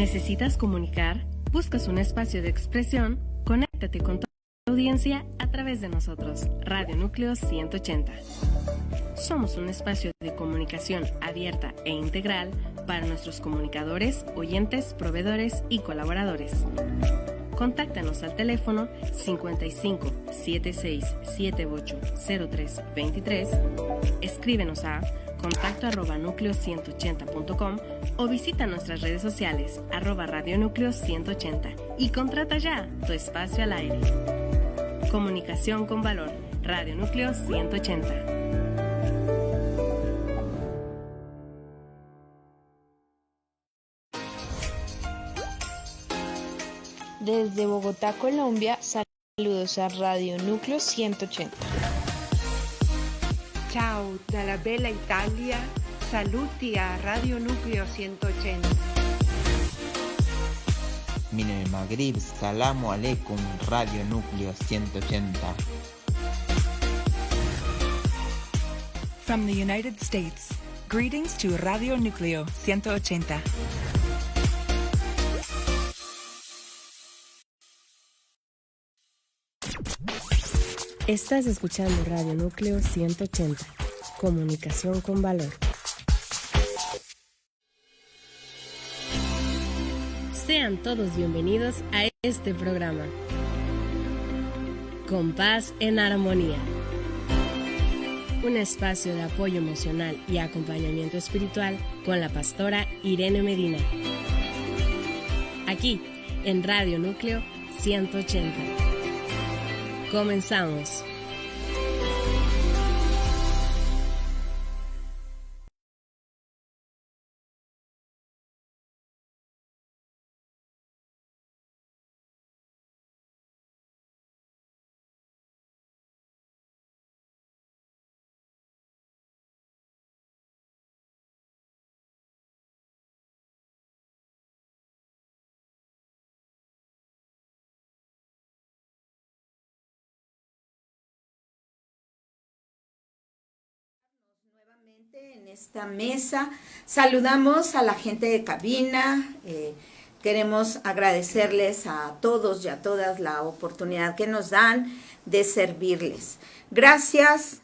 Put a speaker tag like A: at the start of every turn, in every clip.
A: ¿Necesitas comunicar? ¿Buscas un espacio de expresión? Conéctate con tu audiencia a través de nosotros, Radio Núcleo 180. Somos un espacio de comunicación abierta e integral para nuestros comunicadores, oyentes, proveedores y colaboradores. Contáctanos al teléfono 55 76 78 03 23, escríbenos a contacto@nucleo180.com o visita nuestras redes sociales @Radio Núcleo 180 y contrata ya tu espacio al aire. Comunicación con valor, Radio Núcleo 180.
B: Desde Bogotá, Colombia, saludos a Radio Núcleo 180.
C: Ciao dalla bella Italia, saluti a Radio Núcleo 180.
D: من المغرب السلام عليكم Radio Núcleo 180.
E: From the United States, greetings to Radio Núcleo 180.
A: Estás escuchando Radio Núcleo 180, comunicación con valor. Sean todos bienvenidos a este programa. Con paz en armonía. Un espacio de apoyo emocional y acompañamiento espiritual con la pastora Irene Medina. Aquí, en Radio Núcleo 180. Comenzamos.
F: En esta mesa saludamos a la gente de cabina, queremos agradecerles a todos y a todas la oportunidad que nos dan de servirles. Gracias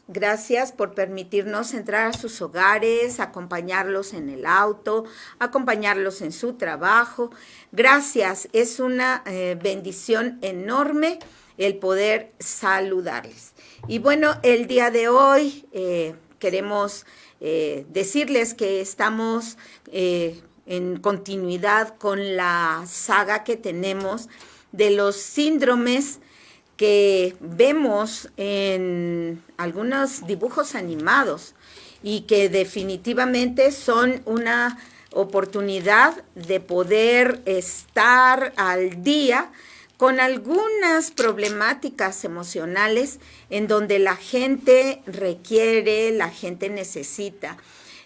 F: por permitirnos entrar a sus hogares, acompañarlos en el auto, acompañarlos en su trabajo. Gracias, es una bendición enorme el poder saludarles. Y bueno, el día de hoy queremos decirles que estamos en continuidad con la saga que tenemos de los síndromes que vemos en algunos dibujos animados y que definitivamente son una oportunidad de poder estar al día con algunas problemáticas emocionales en donde la gente requiere, la gente necesita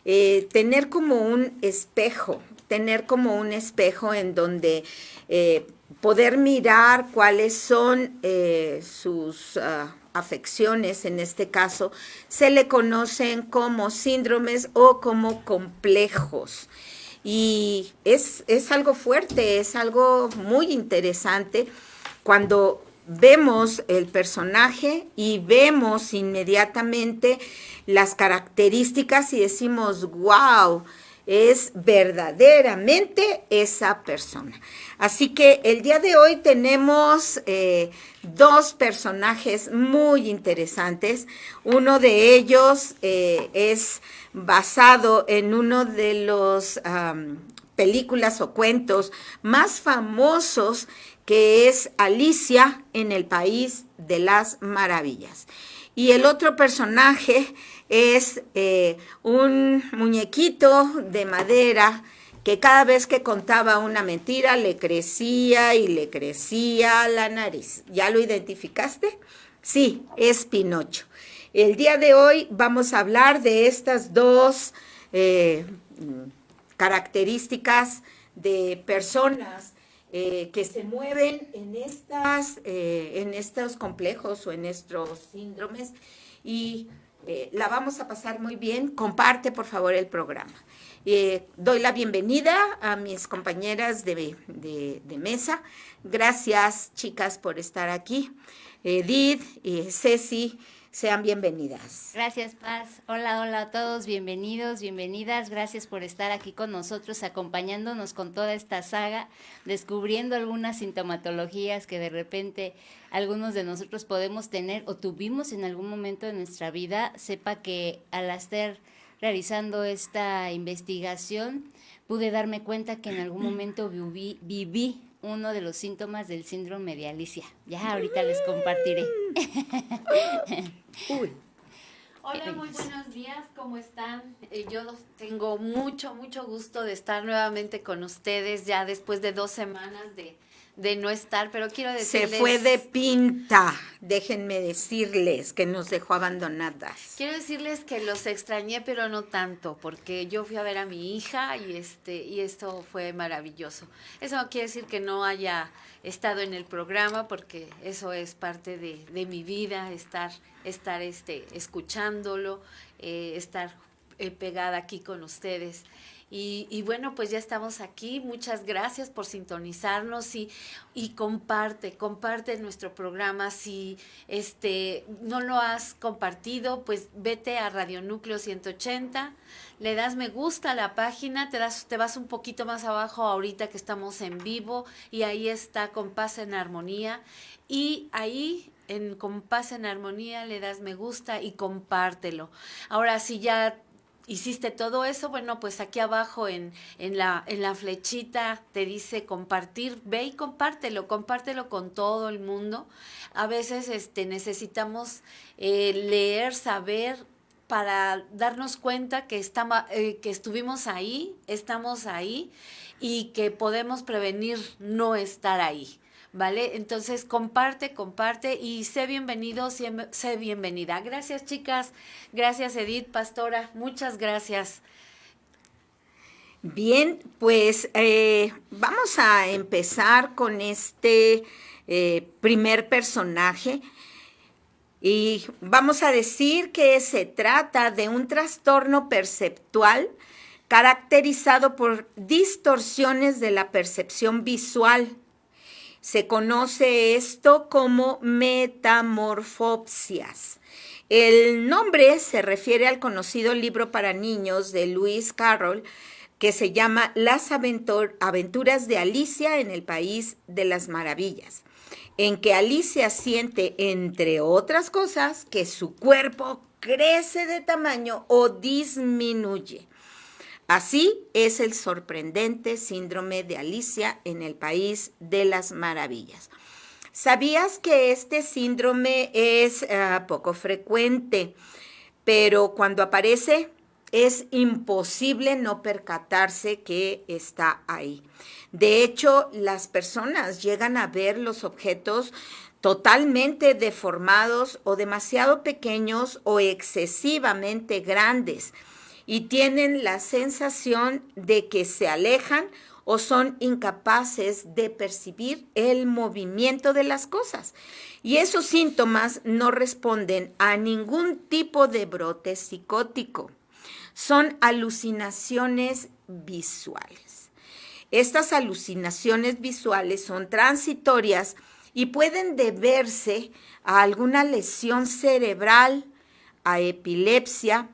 F: tener como un espejo en donde poder mirar cuáles son sus afecciones. En este caso se le conocen como síndromes o como complejos. Y es algo fuerte, es algo muy interesante cuando vemos el personaje y vemos inmediatamente las características y decimos, wow, es verdaderamente esa persona. Así que el día de hoy tenemos dos personajes muy interesantes. Uno de ellos es basado en uno de los películas o cuentos más famosos, que es Alicia en el País de las Maravillas. Y el otro personaje es un muñequito de madera que cada vez que contaba una mentira le crecía y le crecía la nariz. ¿Ya lo identificaste? Sí, es Pinocho. El día de hoy vamos a hablar de estas dos características de personas que se mueven en estos complejos o en estos síndromes, y la vamos a pasar muy bien. Comparte, por favor, el programa. Doy la bienvenida a mis compañeras de mesa. Gracias, chicas, por estar aquí. Edith y Ceci, sean bienvenidas.
G: Gracias, Paz. Hola a todos, bienvenidos, bienvenidas. Gracias por estar aquí con nosotros, acompañándonos con toda esta saga, descubriendo algunas sintomatologías que de repente algunos de nosotros podemos tener o tuvimos en algún momento de nuestra vida. Sepa que al estar realizando esta investigación, pude darme cuenta que en algún momento viví uno de los síntomas del síndrome de Alicia. Ya ahorita les compartiré.
H: Hola, muy buenos días, ¿cómo están? Yo tengo mucho gusto de estar nuevamente con ustedes ya después de 2 semanas de no estar, pero quiero decirles...
F: Se fue de pinta, déjenme decirles que nos dejó abandonadas.
H: Quiero decirles que los extrañé, pero no tanto, porque yo fui a ver a mi hija y esto fue maravilloso. Eso no quiere decir que no haya estado en el programa, porque eso es parte de mi vida, estar escuchándolo, estar pegada aquí con ustedes. Y bueno, pues ya estamos aquí. Muchas gracias por sintonizarnos y comparte nuestro programa. Si no lo has compartido, pues vete a Radio Núcleo 180, le das me gusta a la página, te vas un poquito más abajo ahorita que estamos en vivo y ahí está Compás en Armonía, y ahí en Compás en Armonía le das me gusta y compártelo. Ahora, si ya hiciste todo eso, bueno, pues aquí abajo en la flechita te dice compartir, ve y compártelo con todo el mundo. A veces necesitamos leer, saber, para darnos cuenta que estuvimos ahí, estamos ahí y que podemos prevenir no estar ahí. ¿Vale? Entonces comparte y sé bienvenido, sé bienvenida. Gracias, chicas, gracias, Edith, Pastora, muchas gracias.
F: Bien, pues vamos a empezar con este primer personaje y vamos a decir que se trata de un trastorno perceptual caracterizado por distorsiones de la percepción visual. Se conoce esto como metamorfopsias. El nombre se refiere al conocido libro para niños de Lewis Carroll, que se llama Las aventuras de Alicia en el País de las Maravillas, en que Alicia siente, entre otras cosas, que su cuerpo crece de tamaño o disminuye. Así es el sorprendente síndrome de Alicia en el País de las Maravillas. ¿Sabías que este síndrome es poco frecuente, pero cuando aparece es imposible no percatarse que está ahí? De hecho, las personas llegan a ver los objetos totalmente deformados o demasiado pequeños o excesivamente grandes, y tienen la sensación de que se alejan o son incapaces de percibir el movimiento de las cosas. Y esos síntomas no responden a ningún tipo de brote psicótico. Son alucinaciones visuales. Estas alucinaciones visuales son transitorias y pueden deberse a alguna lesión cerebral, a epilepsia,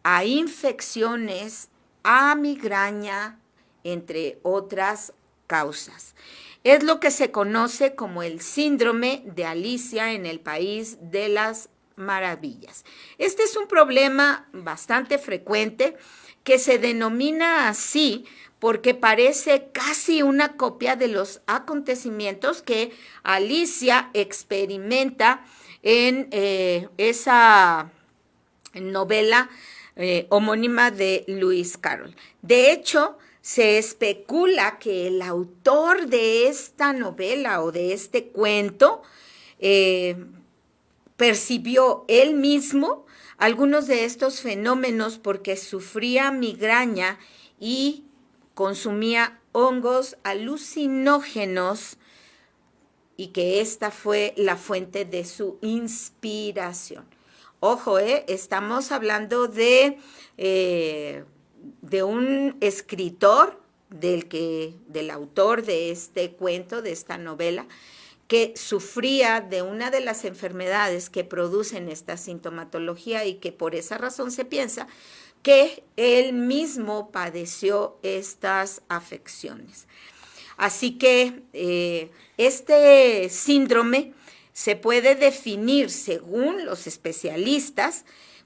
F: a infecciones, a migraña, entre otras causas. Es lo que se conoce como el síndrome de Alicia en el País de las Maravillas. Este es un problema bastante frecuente que se denomina así porque parece casi una copia de los acontecimientos que Alicia experimenta en esa novela homónima de Lewis Carroll. De hecho, se especula que el autor de esta novela o de este cuento percibió él mismo algunos de estos fenómenos porque sufría migraña y consumía hongos alucinógenos, y que esta fue la fuente de su inspiración. Ojo, estamos hablando de un escritor, del autor de este cuento, de esta novela, que sufría de una de las enfermedades que producen esta sintomatología y que por esa razón se piensa que él mismo padeció estas afecciones. Así que este síndrome se puede definir, según los especialistas,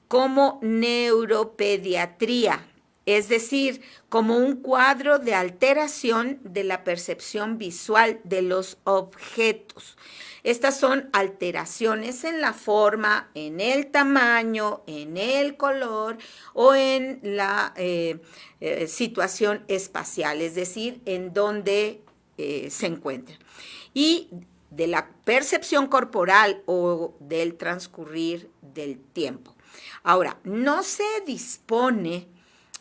F: como neuropediatría, es decir, como un cuadro de alteración de la percepción visual de los objetos. Estas son alteraciones en la forma, en el tamaño, en el color o en la situación espacial, es decir, en donde se encuentra. Y de la percepción corporal o del transcurrir del tiempo. Ahora, no se dispone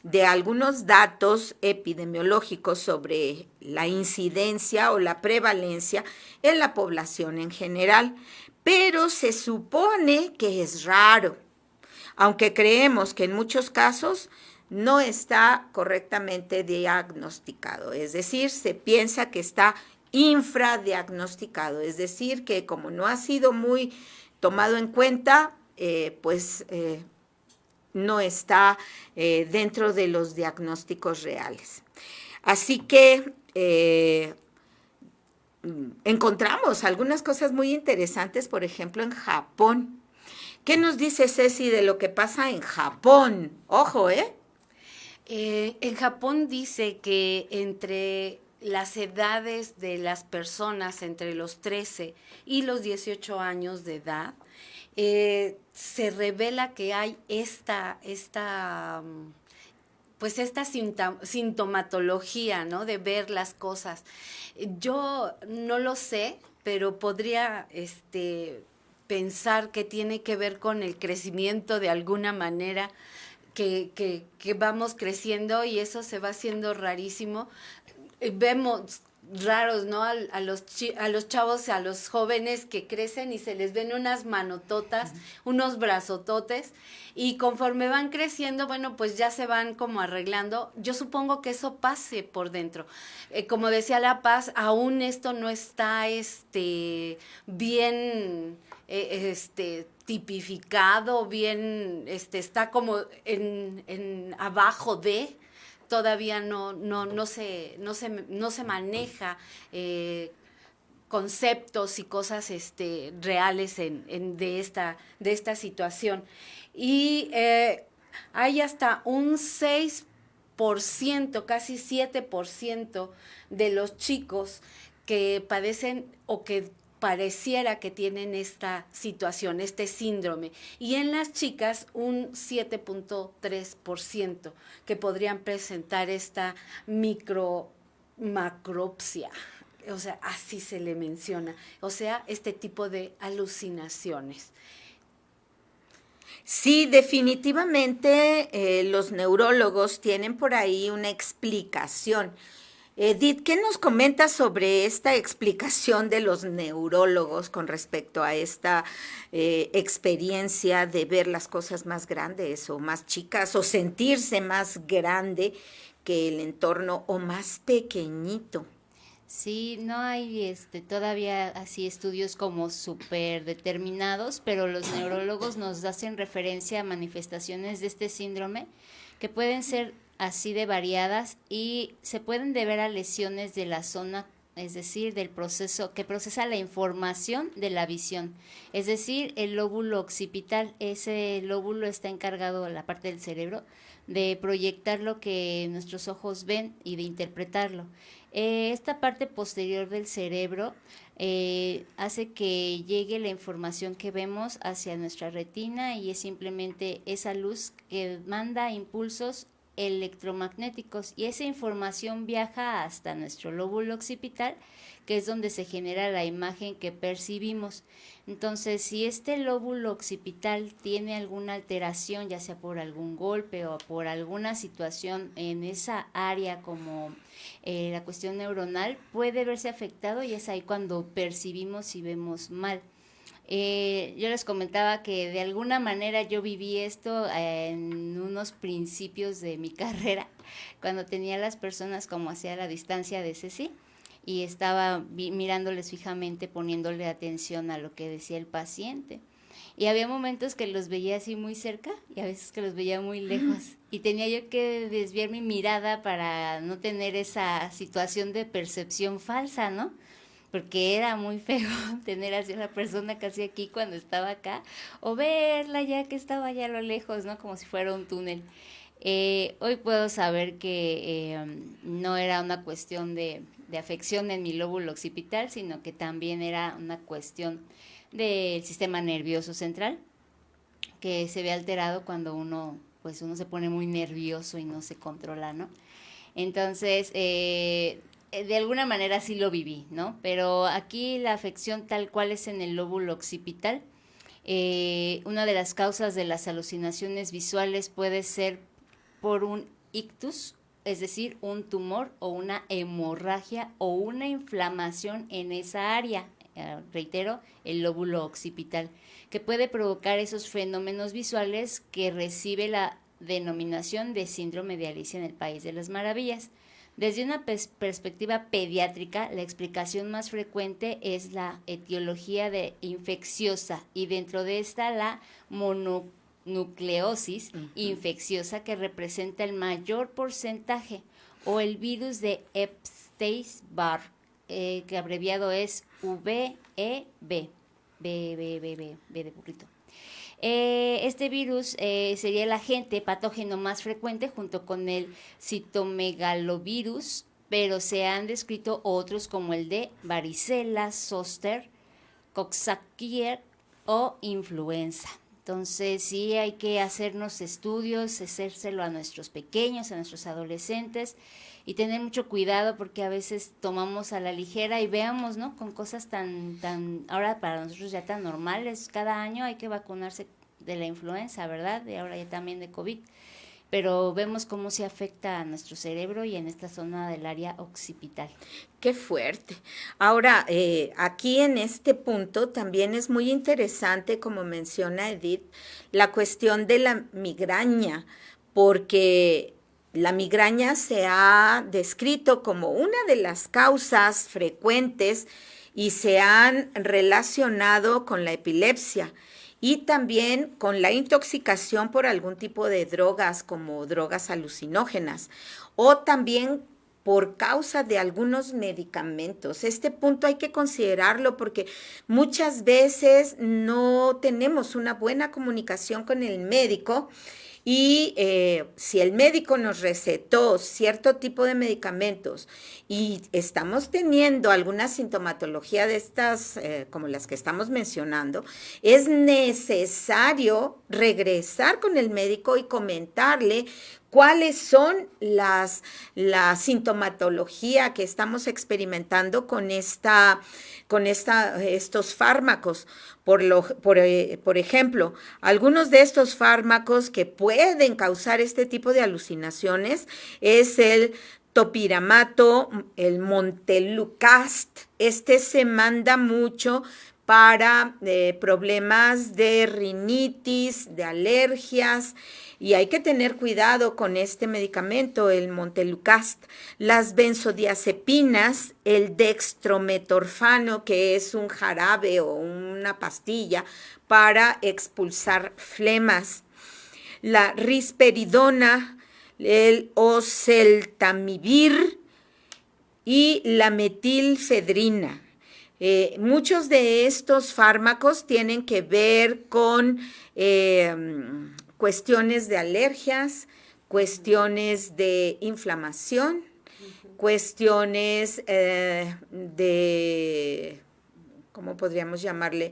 F: de algunos datos epidemiológicos sobre la incidencia o la prevalencia en la población en general, pero se supone que es raro, aunque creemos que en muchos casos no está correctamente diagnosticado, es decir, se piensa que está infradiagnosticado, es decir, que como no ha sido muy tomado en cuenta, no está dentro de los diagnósticos reales. Así que encontramos algunas cosas muy interesantes, por ejemplo, en Japón. ¿Qué nos dice Ceci de lo que pasa en Japón? Ojo,
H: En Japón dice que entre las edades de las personas entre los 13 y los 18 años de edad, se revela que hay esta sintomatología, ¿no? De ver las cosas. Yo no lo sé, pero podría pensar que tiene que ver con el crecimiento de alguna manera, que vamos creciendo y eso se va haciendo rarísimo. Vemos raros, ¿no? A los chavos, a los jóvenes que crecen y se les ven unas manototas, unos brazototes, y conforme van creciendo, bueno, pues ya se van como arreglando. Yo supongo que eso pase por dentro. Como decía La Paz, aún esto no está bien tipificado, bien, está como en abajo de... Todavía no se maneja conceptos y cosas reales de esta situación. Y hay hasta un 6%, casi 7% de los chicos que padecen o que pareciera que tienen esta situación, este síndrome. Y en las chicas un 7.3% que podrían presentar esta macropsia. O sea, así se le menciona. O sea, este tipo de alucinaciones.
F: Sí, definitivamente los neurólogos tienen por ahí una explicación. Edith, ¿qué nos comentas sobre esta explicación de los neurólogos con respecto a esta experiencia de ver las cosas más grandes o más chicas o sentirse más grande que el entorno o más pequeñito?
G: Sí, no hay todavía así estudios como súper determinados, pero los neurólogos nos hacen referencia a manifestaciones de este síndrome que pueden ser así de variadas y se pueden deber a lesiones de la zona, es decir, del proceso que procesa la información de la visión, es decir, el lóbulo occipital. Ese lóbulo está encargado, la parte del cerebro, de proyectar lo que nuestros ojos ven y de interpretarlo. Esta parte posterior del cerebro hace que llegue la información que vemos hacia nuestra retina y es simplemente esa luz que manda impulsos electromagnéticos y esa información viaja hasta nuestro lóbulo occipital, que es donde se genera la imagen que percibimos. Entonces, si este lóbulo occipital tiene alguna alteración, ya sea por algún golpe o por alguna situación en esa área como la cuestión neuronal, puede verse afectado y es ahí cuando percibimos y vemos mal. Yo les comentaba que de alguna manera yo viví esto en unos principios de mi carrera, cuando tenía a las personas como hacia la distancia de Ceci y estaba mirándoles fijamente, poniéndole atención a lo que decía el paciente. Y había momentos que los veía así muy cerca y a veces que los veía muy lejos. Y tenía yo que desviar mi mirada para no tener esa situación de percepción falsa, ¿no? Porque era muy feo tener así a la persona casi aquí cuando estaba acá, o verla ya que estaba allá a lo lejos, ¿no? Como si fuera un túnel. Hoy puedo saber que no era una cuestión de afección en mi lóbulo occipital, sino que también era una cuestión del sistema nervioso central, que se ve alterado cuando uno se pone muy nervioso y no se controla, ¿no? Entonces, de alguna manera sí lo viví, ¿no? Pero aquí la afección tal cual es en el lóbulo occipital. Una de las causas de las alucinaciones visuales puede ser por un ictus, es decir, un tumor o una hemorragia o una inflamación en esa área, reitero, el lóbulo occipital, que puede provocar esos fenómenos visuales que recibe la denominación de síndrome de Alicia en el País de las Maravillas. Desde una perspectiva pediátrica, la explicación más frecuente es la etiología de infecciosa y dentro de esta la mononucleosis infecciosa, que representa el mayor porcentaje, o el virus de Epstein-Barr, que abreviado es VEB, B de burrito. Este virus sería el agente patógeno más frecuente junto con el citomegalovirus, pero se han descrito otros como el de varicela, zoster, coxsackie o influenza. Entonces sí hay que hacernos estudios, hacérselo a nuestros pequeños, a nuestros adolescentes y tener mucho cuidado porque a veces tomamos a la ligera y veamos, ¿no? Con cosas tan ahora para nosotros ya tan normales. Cada año hay que vacunarse de la influenza, ¿verdad? Y ahora ya también de COVID. Pero vemos cómo se afecta a nuestro cerebro y en esta zona del área occipital.
F: Qué fuerte. Ahora, aquí en este punto también es muy interesante, como menciona Edith, la cuestión de la migraña, porque la migraña se ha descrito como una de las causas frecuentes y se han relacionado con la epilepsia y también con la intoxicación por algún tipo de drogas como drogas alucinógenas o también por causa de algunos medicamentos. Este punto hay que considerarlo porque muchas veces no tenemos una buena comunicación con el médico y si el médico nos recetó cierto tipo de medicamentos y estamos teniendo alguna sintomatología de estas, como las que estamos mencionando, es necesario regresar con el médico y comentarle cuáles son la sintomatología que estamos experimentando con estos fármacos. Por ejemplo, algunos de estos fármacos que pueden causar este tipo de alucinaciones es el topiramato, el montelukast. Este se manda mucho para problemas de rinitis, de alergias, y hay que tener cuidado con este medicamento, el montelukast. Las benzodiazepinas, el dextrometorfano, que es un jarabe o una pastilla para expulsar flemas. La risperidona, el oseltamivir y la metilfedrina. Muchos de estos fármacos tienen que ver con cuestiones de alergias, cuestiones de inflamación, cuestiones de, ¿cómo podríamos llamarle?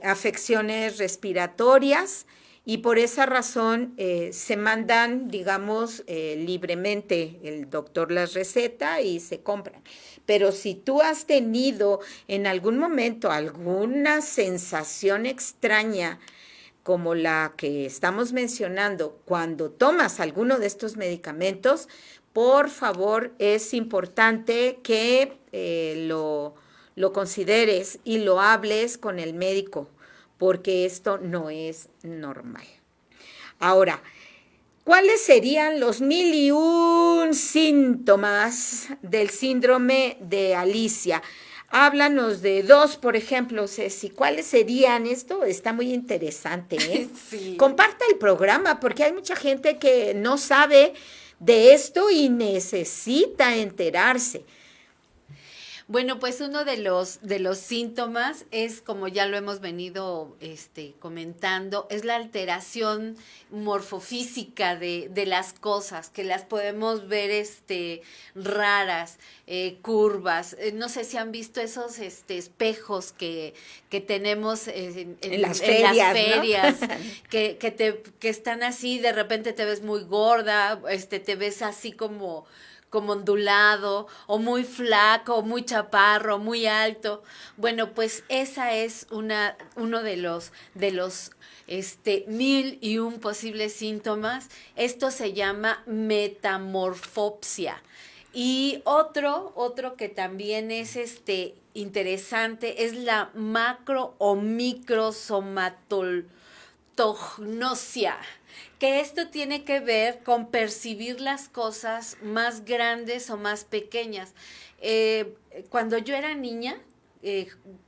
F: Afecciones respiratorias, y por esa razón se mandan, digamos, libremente. El doctor las receta y se compran. Pero si tú has tenido en algún momento alguna sensación extraña, como la que estamos mencionando, cuando tomas alguno de estos medicamentos, por favor, es importante que lo lo consideres y lo hables con el médico, porque esto no es normal. Ahora, ¿cuáles serían los 1001 síntomas del síndrome de Alicia? Háblanos de 2, por ejemplo, Ceci. ¿Cuáles serían? Esto está muy interesante, ¿eh?
H: Sí.
F: Comparta el programa, porque hay mucha gente que no sabe de esto y necesita enterarse.
H: Bueno, pues uno de los síntomas es, como ya lo hemos venido comentando, es la alteración morfofísica de las cosas, que las podemos ver raras, curvas. No sé si han visto esos espejos que tenemos en
F: las ferias,
H: ¿no? que están así, de repente te ves muy gorda, te ves así como ondulado, o muy flaco, o muy chaparro, muy alto. Bueno, pues esa es uno de los 1001 posibles síntomas. Esto se llama metamorfopsia. Y otro que también es interesante es la macro o microsomatognosia, que esto tiene que ver con percibir las cosas más grandes o más pequeñas. Cuando yo era niña,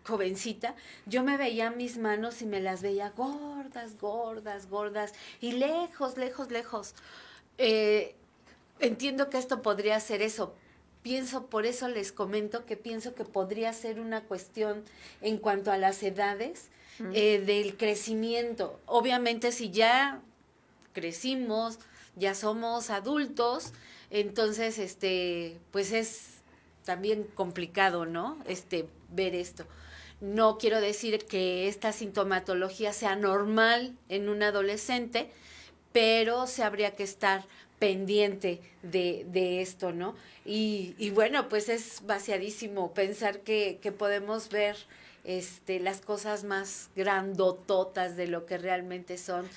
H: jovencita, yo me veía mis manos y me las veía gordas, gordas, gordas, y lejos, lejos, lejos. Entiendo que esto podría ser eso. Por eso les comento que pienso que podría ser una cuestión en cuanto a las edades, del crecimiento. Obviamente, si ya crecimos, ya somos adultos, entonces pues es también complicado, ¿no? Ver esto. No quiero decir que esta sintomatología sea normal en un adolescente, pero se habría que estar pendiente de esto, ¿no? Y bueno, pues es vaciadísimo pensar que podemos ver las cosas más grandototas de lo que realmente son.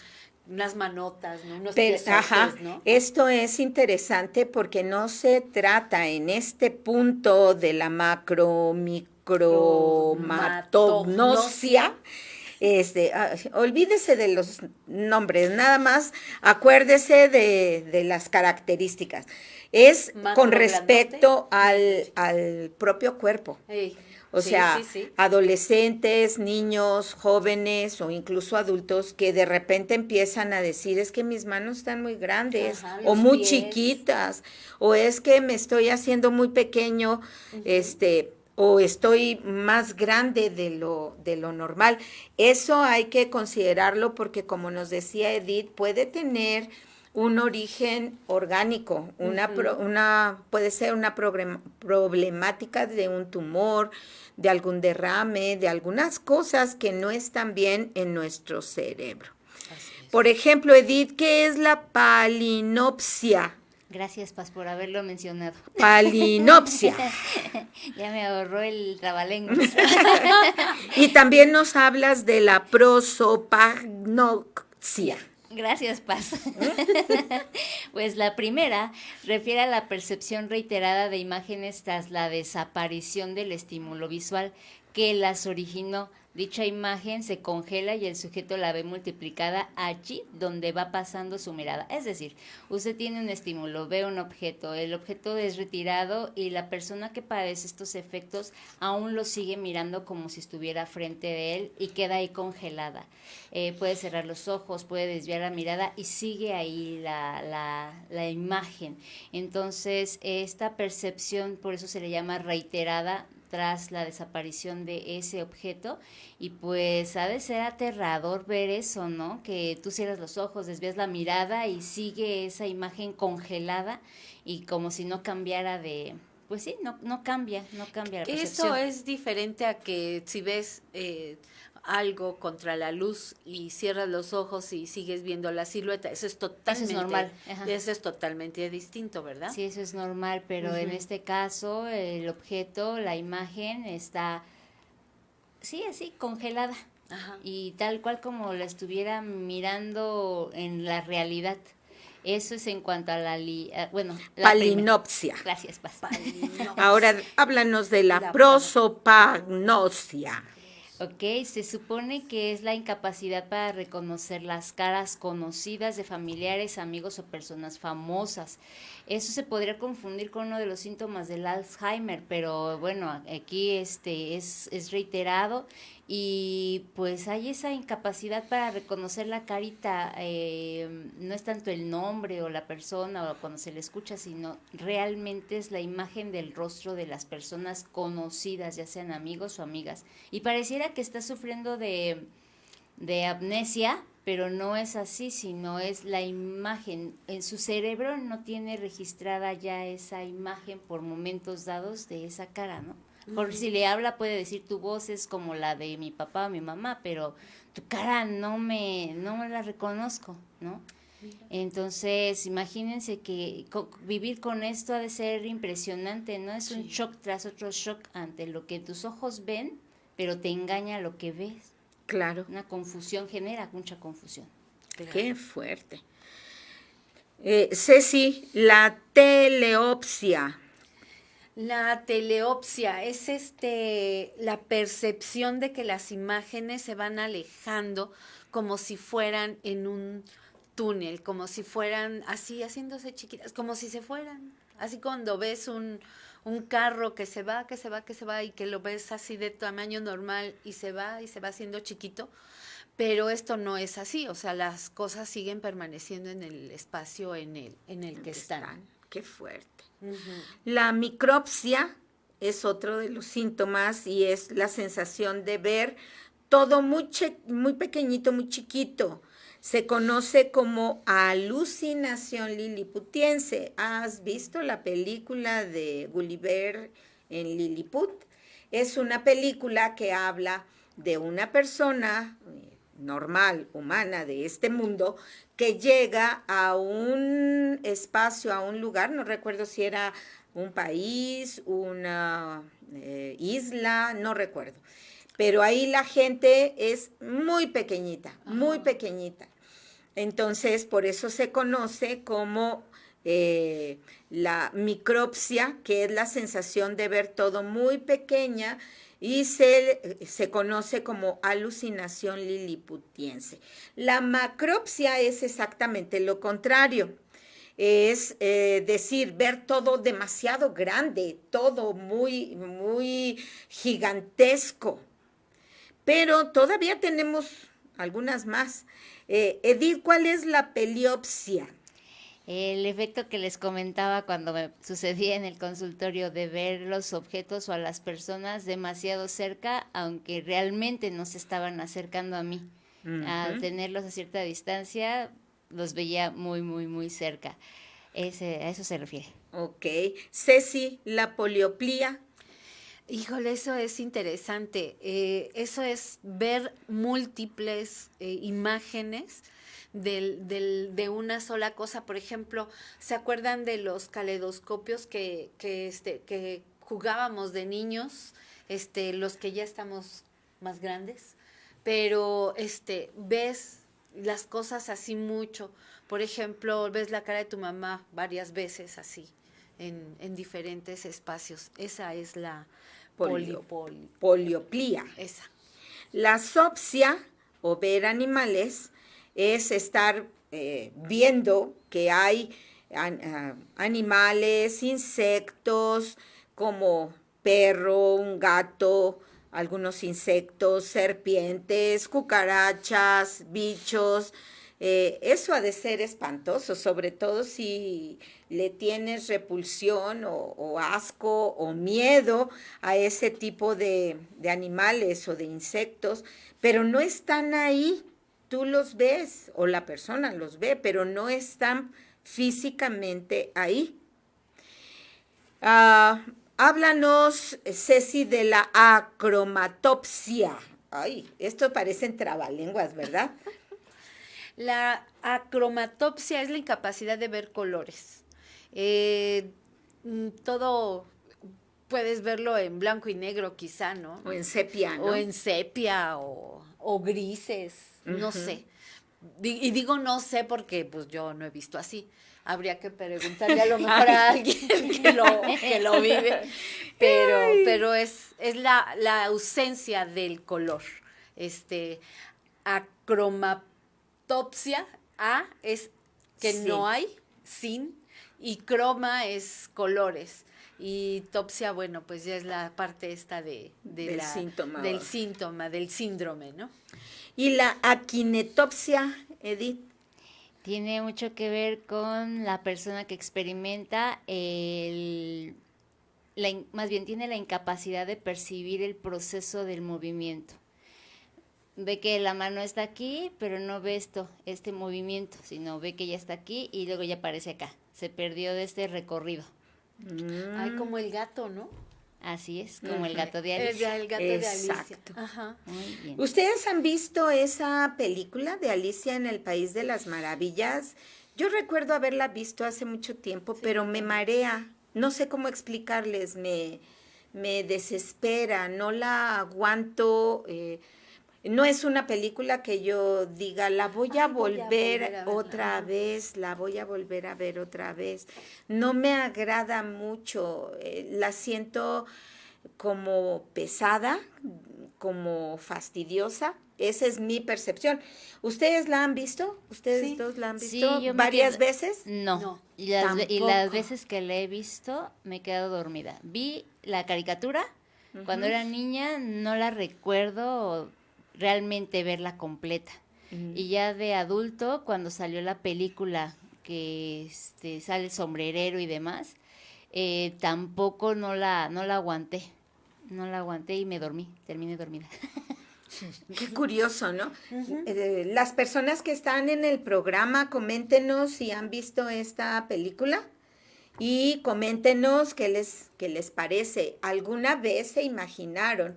H: Unas manotas, ¿no? Unos piezotes, ¿no?
F: Esto es interesante porque no se trata en este punto de la macromatognosia. Olvídese de los nombres, nada más acuérdese de las características. Es con respecto al propio cuerpo.
H: Hey.
F: O sea, adolescentes, niños, jóvenes o incluso adultos que de repente empiezan a decir, es que mis manos están muy grandes, o muy chiquitas, o es que me estoy haciendo muy pequeño, o estoy más grande de lo normal. Eso hay que considerarlo porque, como nos decía Edith, puede tener un origen orgánico, puede ser una problemática de un tumor, de algún derrame, de algunas cosas que no están bien en nuestro cerebro. Por ejemplo, Edith, ¿qué es la palinopsia?
G: Gracias, Paz, por haberlo mencionado.
F: Palinopsia.
G: Ya me ahorró el trabalenguas.
F: Y también nos hablas de la prosopagnosia.
G: Gracias, Paz. Pues la primera refiere a la percepción reiterada de imágenes tras la desaparición del estímulo visual que las originó. Dicha imagen se congela y el sujeto la ve multiplicada allí donde va pasando su mirada. Es decir, usted tiene un estímulo, ve un objeto, el objeto es retirado y la persona que padece estos efectos aún lo sigue mirando como si estuviera frente de él y queda ahí congelada. Puede cerrar los ojos, puede desviar la mirada y sigue ahí la imagen. Entonces, esta percepción, por eso se le llama reiterada, tras la desaparición de ese objeto, y pues ha de ser aterrador ver eso, ¿no? Que tú cierras los ojos, desvías la mirada y sigue esa imagen congelada y como si no cambiara de... Pues sí, no cambia la percepción.
H: Eso es diferente a que si ves algo contra la luz y cierras los ojos y sigues viendo la silueta, eso es totalmente,
G: eso es normal. Ajá.
H: Eso es totalmente distinto, ¿verdad?
G: Sí, eso es normal, pero en este caso el objeto, la imagen está, sí, así, congelada. Ajá. Y tal cual como la estuviera mirando en la realidad. Eso es en cuanto a la
F: palinopsia.
G: Gracias, Paz.
F: Ahora háblanos de la
H: La
F: prosopagnosia.
G: Ok, se supone que es la incapacidad para reconocer las caras conocidas de familiares, amigos o personas famosas. Eso se podría confundir con uno de los síntomas del Alzheimer, pero bueno, aquí es reiterado y pues hay esa incapacidad para reconocer la carita, no es tanto el nombre o la persona o cuando se le escucha, sino realmente es la imagen del rostro de las personas conocidas, ya sean amigos o amigas. Y pareciera que está sufriendo de amnesia, pero no es así, sino es la imagen. En su cerebro no tiene registrada ya esa imagen por momentos dados de esa cara, ¿no? Por si le habla puede decir tu voz es como la de mi papá o mi mamá, pero tu cara no me la reconozco, ¿no? Entonces, imagínense que vivir con esto ha de ser impresionante, ¿no? Es un shock tras otro shock ante lo que tus ojos ven, pero te engaña lo que ves.
F: Claro.
G: Una confusión, genera mucha confusión.
F: Qué fuerte. Ceci, la teleopsia.
H: La teleopsia es la percepción de que las imágenes se van alejando como si fueran en un túnel, como si fueran así haciéndose chiquitas, como si se fueran. Así cuando ves un carro que se va y que lo ves así de tamaño normal y se va haciendo chiquito, pero esto no es así, o sea, las cosas siguen permaneciendo en el espacio en el que están.
F: Qué fuerte. La micropsia es otro de los síntomas y es la sensación de ver todo muy pequeñito, muy chiquito. Se conoce como alucinación liliputiense. ¿Has visto la película de Gulliver en Lilliput? Es una película que habla de una persona normal, humana de este mundo, que llega a un espacio, a un lugar, no recuerdo si era un país, una isla, no recuerdo. Pero ahí la gente es muy pequeñita, muy pequeñita. Entonces, por eso se conoce como la micropsia, que es la sensación de ver todo muy pequeña, y se conoce como alucinación liliputiense. La macropsia es exactamente lo contrario. Es decir, ver todo demasiado grande, todo muy, muy gigantesco. Pero todavía tenemos algunas más. Edith, ¿cuál es la peliopsia?
G: El efecto que les comentaba cuando me sucedía en el consultorio de ver los objetos o a las personas demasiado cerca, aunque realmente no se estaban acercando a mí. Al tenerlos a cierta distancia, los veía muy, muy, muy cerca. A eso se refiere.
F: Ok. Ceci, la polioplia.
H: Híjole, eso es interesante. Eso es ver múltiples imágenes de una sola cosa. Por ejemplo, ¿se acuerdan de los caleidoscopios que jugábamos de niños? Los que ya estamos más grandes. Pero ves las cosas así mucho. Por ejemplo, ves la cara de tu mamá varias veces así, en diferentes espacios. Esa es la
F: polioplia.
H: Esa.
F: La zoopsia, o ver animales, es estar viendo que hay animales, insectos, como perro, un gato, algunos insectos, serpientes, cucarachas, bichos. Eso ha de ser espantoso, sobre todo si le tienes repulsión o asco o miedo a ese tipo de animales o de insectos, pero no están ahí, tú los ves o la persona los ve, pero no están físicamente ahí. Háblanos, Ceci, de la acromatopsia. Ay, esto parecen trabalenguas, ¿verdad?
H: La acromatopsia es la incapacidad de ver colores. Todo puedes verlo en blanco y negro quizá, ¿no?
F: O en sepia, ¿no?
H: O en sepia o grises, no sé. Y digo no sé porque pues yo no he visto así. Habría que preguntarle a lo mejor a alguien que lo vive, pero es la ausencia del color. Acromatopsia, es que
F: Sí.
H: no hay, sin, y croma es colores. Y topsia, bueno, pues ya es la parte esta
F: Del síntoma.
H: del síntoma, del síndrome, ¿no?
F: Y la aquinetopsia, Edith.
G: Tiene mucho que ver con la persona que experimenta más bien tiene la incapacidad de percibir el proceso del movimiento. Ve que la mano está aquí, pero no ve este movimiento, sino ve que ya está aquí y luego ya aparece acá. Se perdió de este recorrido.
H: Ay, como el gato, ¿no?
G: Así es, como el gato de Alicia.
H: El gato de
F: Exacto.
H: Alicia. Ajá.
G: Muy bien.
F: ¿Ustedes han visto esa película de Alicia en el País de las Maravillas? Yo recuerdo haberla visto hace mucho tiempo, pero me marea. No sé cómo explicarles, me desespera, no la aguanto. No es una película que yo diga, la voy a volver
H: a verla.
F: otra vez, la voy a volver a ver otra vez. No me agrada mucho, la siento como pesada, como fastidiosa. Esa es mi percepción. ¿Ustedes la han visto? ¿Ustedes
H: Sí.
F: dos la han
G: Sí,
F: visto
G: yo me
F: varias
G: quedé-
F: veces?
G: No. Y
F: Tampoco.
G: las veces que la he visto me he quedado dormida. Vi la caricatura cuando era niña, no la recuerdo realmente verla completa. Y ya de adulto, cuando salió la película que sale el sombrerero y demás, tampoco no la aguanté. No la aguanté y me dormí, terminé dormida.
F: Qué curioso, ¿no? Las personas que están en el programa, coméntenos si han visto esta película y coméntenos qué les parece. ¿Alguna vez se imaginaron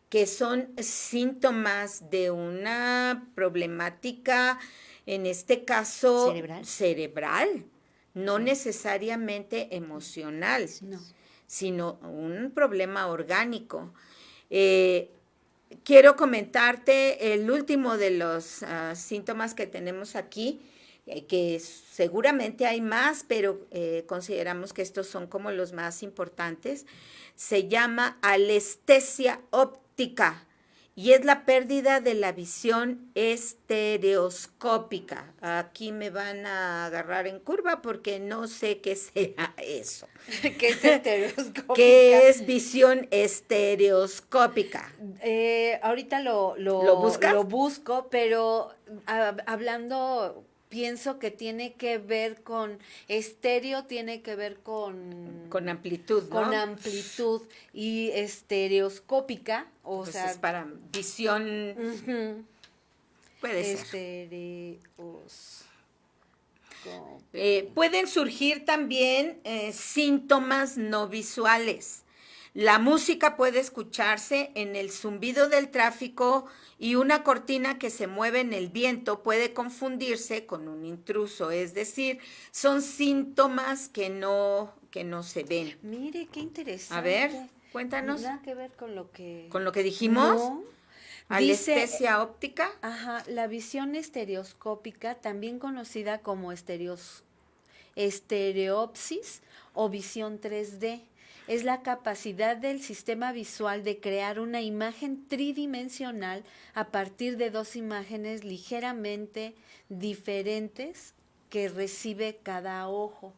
F: que son síntomas de una problemática, en este caso cerebral, no necesariamente emocional, sino un problema orgánico? Quiero comentarte el último de los síntomas que tenemos aquí, que seguramente hay más, pero consideramos que estos son como los más importantes. Se llama alestesia óptica y es la pérdida de la visión estereoscópica. Aquí me van a agarrar en curva porque no sé qué sea eso.
H: ¿Qué es estereoscópica?
F: ¿Qué es visión estereoscópica?
H: Ahorita
F: ¿Lo buscas?
H: lo busco, pero hablando, pienso que tiene que ver con estéreo, tiene que ver con
F: amplitud, ¿no?
H: Con amplitud y estereoscópica, o
F: Pues
H: sea,
F: es para visión.
H: ujú,
F: Puede ser.
H: estereos.
F: Pueden surgir también síntomas no visuales. La música puede escucharse en el zumbido del tráfico y una cortina que se mueve en el viento puede confundirse con un intruso. Es decir, son síntomas que no se ven.
H: Mire, qué interesante.
F: A ver, cuéntanos.
H: Nada que ver con lo que...
F: ¿Con lo que dijimos?
H: No.
F: Alestesia óptica.
H: Ajá, la visión estereoscópica, también conocida como estereopsis o visión 3D, es la capacidad del sistema visual de crear una imagen tridimensional a partir de dos imágenes ligeramente diferentes que recibe cada ojo.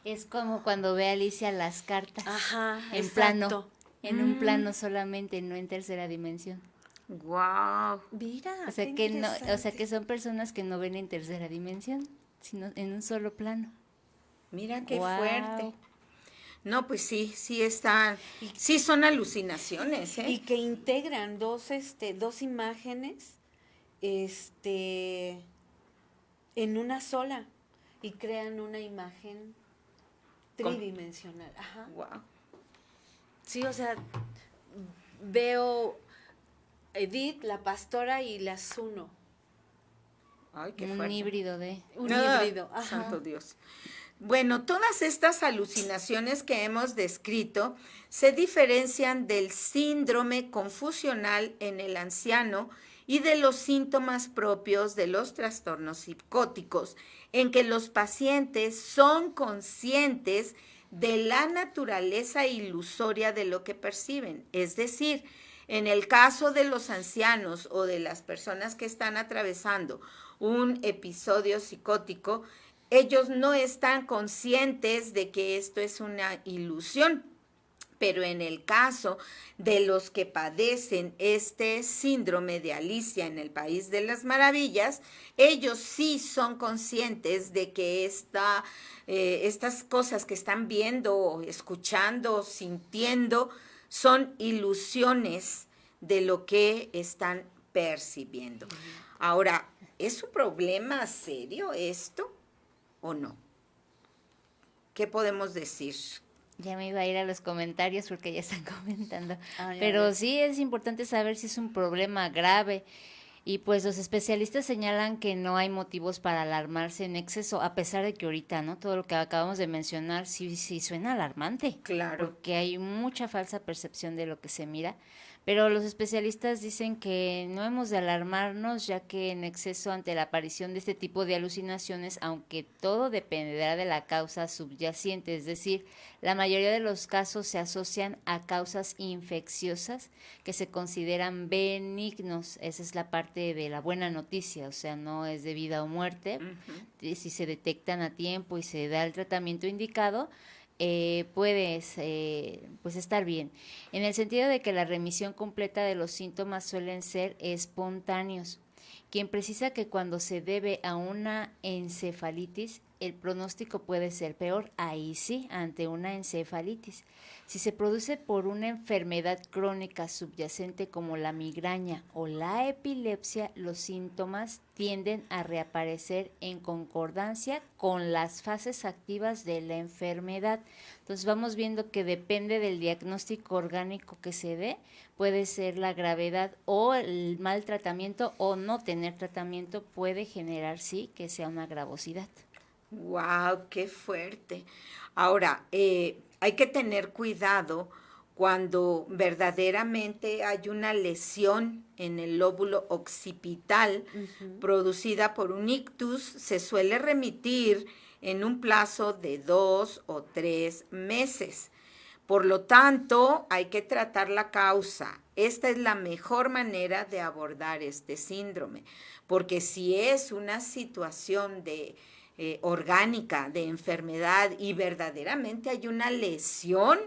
G: Es como cuando ve a Alicia las cartas.
H: Ajá,
G: en
H: exacto.
G: plano. En un plano solamente, no en tercera dimensión.
F: Wow.
H: Mira,
G: O sea
H: qué
G: que no, o sea
H: interesante.
G: que son personas que no ven en tercera dimensión, sino en un solo plano.
F: Mira qué
G: Guau.
F: fuerte. No, pues sí están, sí son alucinaciones, ¿eh?
H: Y que integran dos imágenes en una sola y crean una imagen tridimensional. Ajá.
F: Wow.
H: Sí, o sea, veo Edith, la pastora, y las uno.
F: Ay, qué
G: Un
F: fuerte.
G: híbrido de...
H: Un
F: Ah,
H: híbrido. Ajá.
F: Santo Dios. Bueno, todas estas alucinaciones que hemos descrito se diferencian del síndrome confusional en el anciano y de los síntomas propios de los trastornos psicóticos, en que los pacientes son conscientes de la naturaleza ilusoria de lo que perciben. Es decir, en el caso de los ancianos o de las personas que están atravesando un episodio psicótico, ellos no están conscientes de que esto es una ilusión. Pero en el caso de los que padecen este síndrome de Alicia en el País de las Maravillas, ellos sí son conscientes de que estas cosas que están viendo, escuchando, sintiendo, son ilusiones de lo que están percibiendo. Ahora, ¿es un problema serio esto o no? ¿Qué podemos decir?
G: Ya me iba a ir a los comentarios porque ya están comentando. Pero sí es importante saber si es un problema grave. Y pues los especialistas señalan que no hay motivos para alarmarse en exceso, a pesar de que ahorita, ¿no? Todo lo que acabamos de mencionar sí suena alarmante.
F: Claro.
G: Porque hay mucha falsa percepción de lo que se mira. Pero los especialistas dicen que no hemos de alarmarnos, ya que en exceso ante la aparición de este tipo de alucinaciones, aunque todo dependerá de la causa subyacente, es decir, la mayoría de los casos se asocian a causas infecciosas que se consideran benignos. Esa es la parte de la buena noticia, o sea, no es de vida o muerte. Si se detectan a tiempo y se da el tratamiento indicado, puedes pues estar bien, en el sentido de que la remisión completa de los síntomas suelen ser espontáneos. Quien precisa que cuando se debe a una encefalitis, el pronóstico puede ser peor, ahí sí, ante una encefalitis. Si se produce por una enfermedad crónica subyacente como la migraña o la epilepsia, los síntomas tienden a reaparecer en concordancia con las fases activas de la enfermedad. Entonces vamos viendo que depende del diagnóstico orgánico que se dé, puede ser la gravedad o el mal tratamiento o no tener tratamiento puede generar sí que sea una gravosidad.
F: ¡Wow! ¡Qué fuerte! Ahora, hay que tener cuidado cuando verdaderamente hay una lesión en el lóbulo occipital producida por un ictus. Se suele remitir en un plazo de 2 o 3 meses. Por lo tanto, hay que tratar la causa. Esta es la mejor manera de abordar este síndrome, porque si es una situación orgánica, de enfermedad, y verdaderamente hay una lesión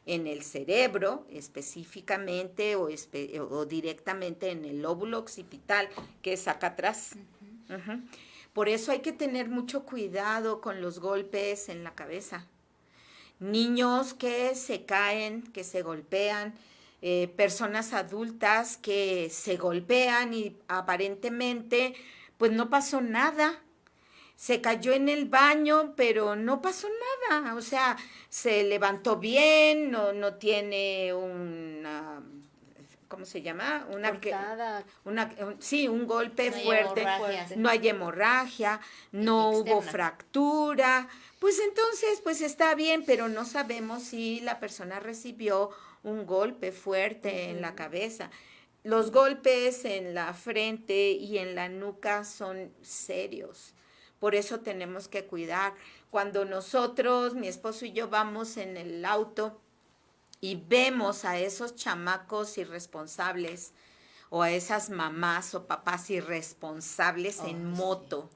F: en el cerebro, específicamente o directamente en el lóbulo occipital, que es acá atrás. Por eso hay que tener mucho cuidado con los golpes en la cabeza. Niños que se caen, que se golpean, personas adultas que se golpean y aparentemente pues no pasó nada. Se cayó en el baño, pero no pasó nada. O sea, se levantó bien, no tiene una, ¿cómo se llama? Una
H: cortada.
F: Un golpe
G: no
F: fuerte. No hay hemorragia, no hubo fractura. Pues entonces, pues está bien, pero no sabemos si la persona recibió un golpe fuerte en la cabeza. Los golpes en la frente y en la nuca son serios. Por eso tenemos que cuidar. Cuando nosotros, mi esposo y yo, vamos en el auto y vemos a esos chamacos irresponsables o a esas mamás o papás irresponsables en moto,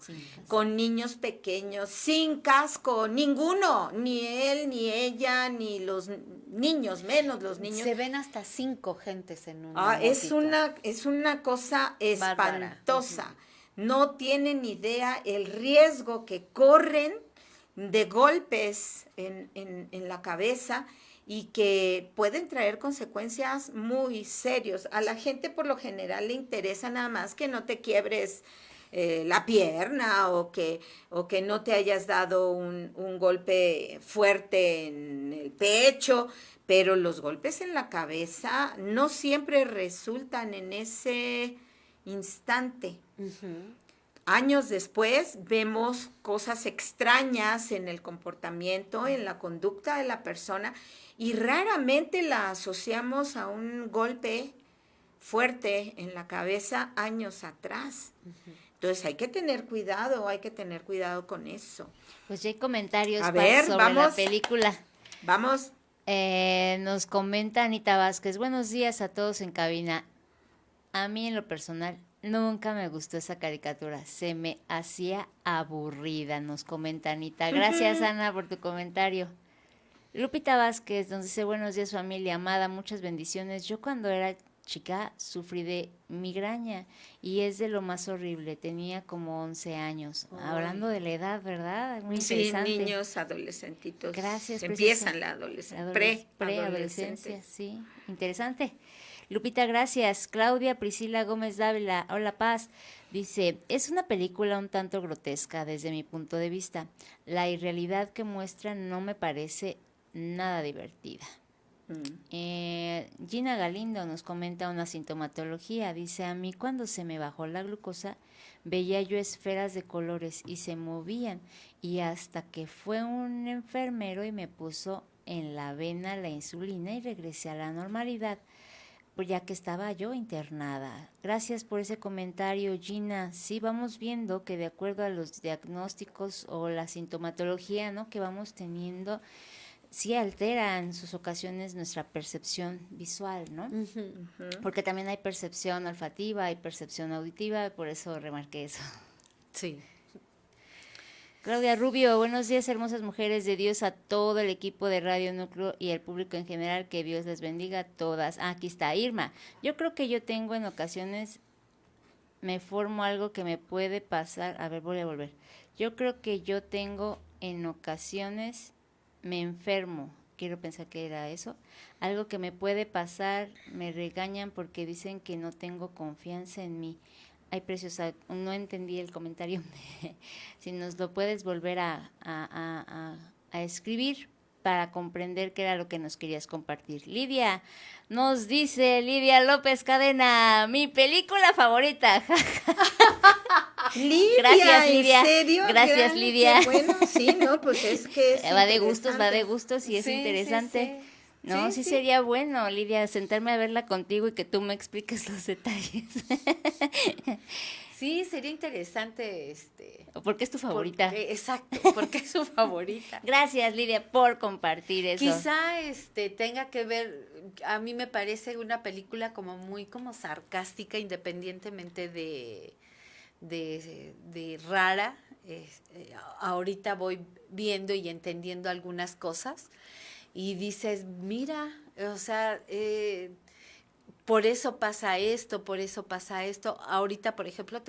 F: con niños pequeños, sin casco, ninguno, ni él, ni ella, ni los niños, menos los niños.
H: Se ven hasta 5 gentes en una
F: es una cosa espantosa.
H: Bárbara.
F: No tienen idea el riesgo que corren de golpes en la cabeza y que pueden traer consecuencias muy serias. A la gente por lo general le interesa nada más que no te quiebres la pierna o que no te hayas dado un golpe fuerte en el pecho, pero los golpes en la cabeza no siempre resultan en ese instante. Años después vemos cosas extrañas en el comportamiento, en la conducta de la persona y raramente la asociamos a un golpe fuerte en la cabeza años atrás. Entonces hay que tener cuidado con eso.
G: Pues ya hay comentarios
F: ver,
G: sobre
F: vamos.
G: la película.
F: Vamos.
G: Nos comenta Anita Vázquez, buenos días a todos en cabina. A mí en lo personal nunca me gustó esa caricatura, se me hacía aburrida, nos comenta Anita. Gracias Ana por tu comentario. Lupita Vázquez nos dice, buenos días familia amada, muchas bendiciones. Yo cuando era chica sufrí de migraña y es de lo más horrible, tenía como 11 años.
F: Ay.
G: Hablando de la edad, ¿verdad? Muy
F: Sí,
G: interesante.
F: niños, adolescentitos.
G: Gracias.
F: Empiezan la adolescencia,
G: Preadolescencia, sí. Interesante. Lupita, gracias. Claudia Priscila Gómez Dávila, hola Paz. Dice, es una película un tanto grotesca desde mi punto de vista. La irrealidad que muestra no me parece nada divertida. Gina Galindo nos comenta una sintomatología. Dice, a mí cuando se me bajó la glucosa, veía yo esferas de colores y se movían. Y hasta que fue un enfermero y me puso en la vena la insulina y regresé a la normalidad, pues ya que estaba yo internada. Gracias por ese comentario, Gina. Sí, vamos viendo que de acuerdo a los diagnósticos o la sintomatología, ¿no?, que vamos teniendo, sí altera en sus ocasiones nuestra percepción visual, ¿no? Porque también hay percepción olfativa, hay percepción auditiva, por eso remarqué eso.
H: Sí.
G: Claudia Rubio, buenos días, hermosas mujeres de Dios, a todo el equipo de Radio Núcleo y al público en general, que Dios les bendiga a todas. Aquí está Irma. Yo creo que yo tengo en ocasiones, me formo algo que me puede pasar, a ver, voy a volver. Yo creo que yo tengo en ocasiones, me enfermo, quiero pensar que era eso, algo que me puede pasar, me regañan porque dicen que no tengo confianza en mí. Ay, preciosa, no entendí el comentario. Si nos lo puedes volver a escribir para comprender qué era lo que nos querías compartir. Lidia, nos dice Lidia López Cadena, mi película favorita.
F: Lidia,
G: gracias, Lidia.
F: ¿en serio?
G: Gracias, Lidia.
F: Qué bueno, sí, no, pues es que es
G: va de gustos y es
H: Sí,
G: interesante.
H: sí.
G: No, sí sería bueno, Lidia, sentarme a verla contigo y que tú me expliques los detalles.
H: Sí, sería interesante,
G: ¿Por qué es tu favorita?
H: Exacto, porque es su favorita.
G: Gracias, Lidia, por compartir eso.
H: Quizá tenga que ver, a mí me parece una película como muy como sarcástica, independientemente de rara. Ahorita voy viendo y entendiendo algunas cosas y dices, mira, o sea, por eso pasa esto, por eso pasa esto. Ahorita, por ejemplo,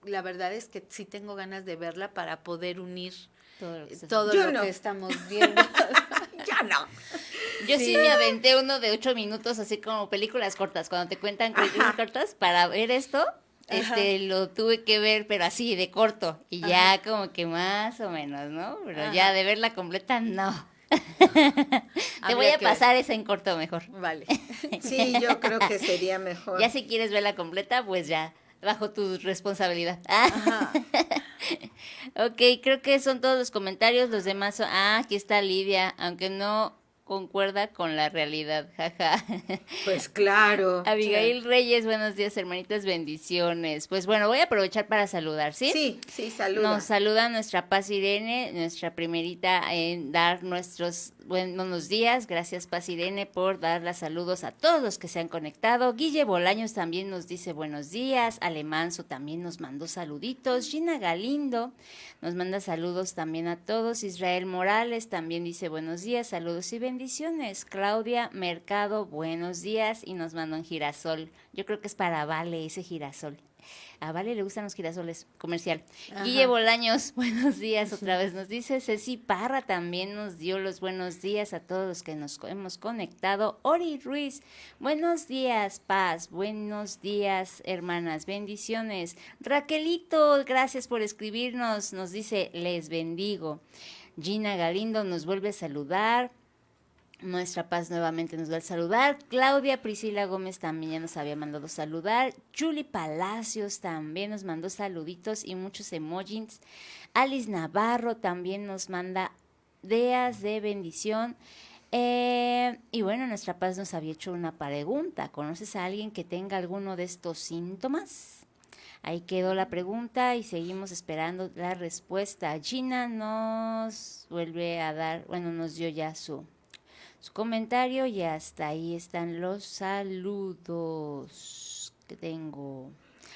H: la verdad es que sí tengo ganas de verla para poder unir todo lo que estamos viendo.
F: Ya no.
G: Yo sí me aventé uno de 8 minutos, así como películas cortas, cuando te cuentan películas cortas, para ver esto, lo tuve que ver, pero así, de corto, y ya como que más o menos, ¿no? Pero ya de verla completa, no. Te voy a pasar esa en corto mejor.
H: Vale.
F: Sí, yo creo que sería mejor.
G: Ya si quieres verla completa, pues ya, bajo tu responsabilidad. Ok, creo que son todos los comentarios, los demás son... aquí está Lidia, aunque no concuerda con la realidad, jaja.
F: Pues claro.
G: Abigail Reyes, buenos días, hermanitas, bendiciones. Pues bueno, voy a aprovechar para saludar, ¿sí?
F: Sí, saluda.
G: Nos saluda nuestra Paz Irene, nuestra primerita en dar nuestros buenos días. Gracias, Paz Irene, por dar los saludos a todos los que se han conectado. Guille Bolaños también nos dice buenos días. Alemanzo también nos mandó saluditos. Gina Galindo nos manda saludos también a todos. Israel Morales también dice buenos días, saludos y bendiciones. Claudia Mercado, buenos días, y nos mandó un girasol. Yo creo que es para Vale ese girasol. A Vale le gustan los girasoles, comercial. Guille Bolaños, buenos días otra vez, nos dice. Ceci Parra también nos dio los buenos días a todos los que nos hemos conectado. Ori Ruiz, buenos días, Paz, buenos días, hermanas, bendiciones. Raquelito, gracias por escribirnos, nos dice, les bendigo. Gina Galindo nos vuelve a saludar. Nuestra Paz nuevamente nos va a saludar. Claudia Priscila Gómez también ya nos había mandado saludar. Julie Palacios también nos mandó saluditos y muchos emojis. Alice Navarro también nos manda días de bendición. Y bueno, Nuestra Paz nos había hecho una pregunta. ¿Conoces a alguien que tenga alguno de estos síntomas? Ahí quedó la pregunta y seguimos esperando la respuesta. Gina nos vuelve a dar, bueno, nos dio ya su comentario y hasta ahí están los saludos que tengo.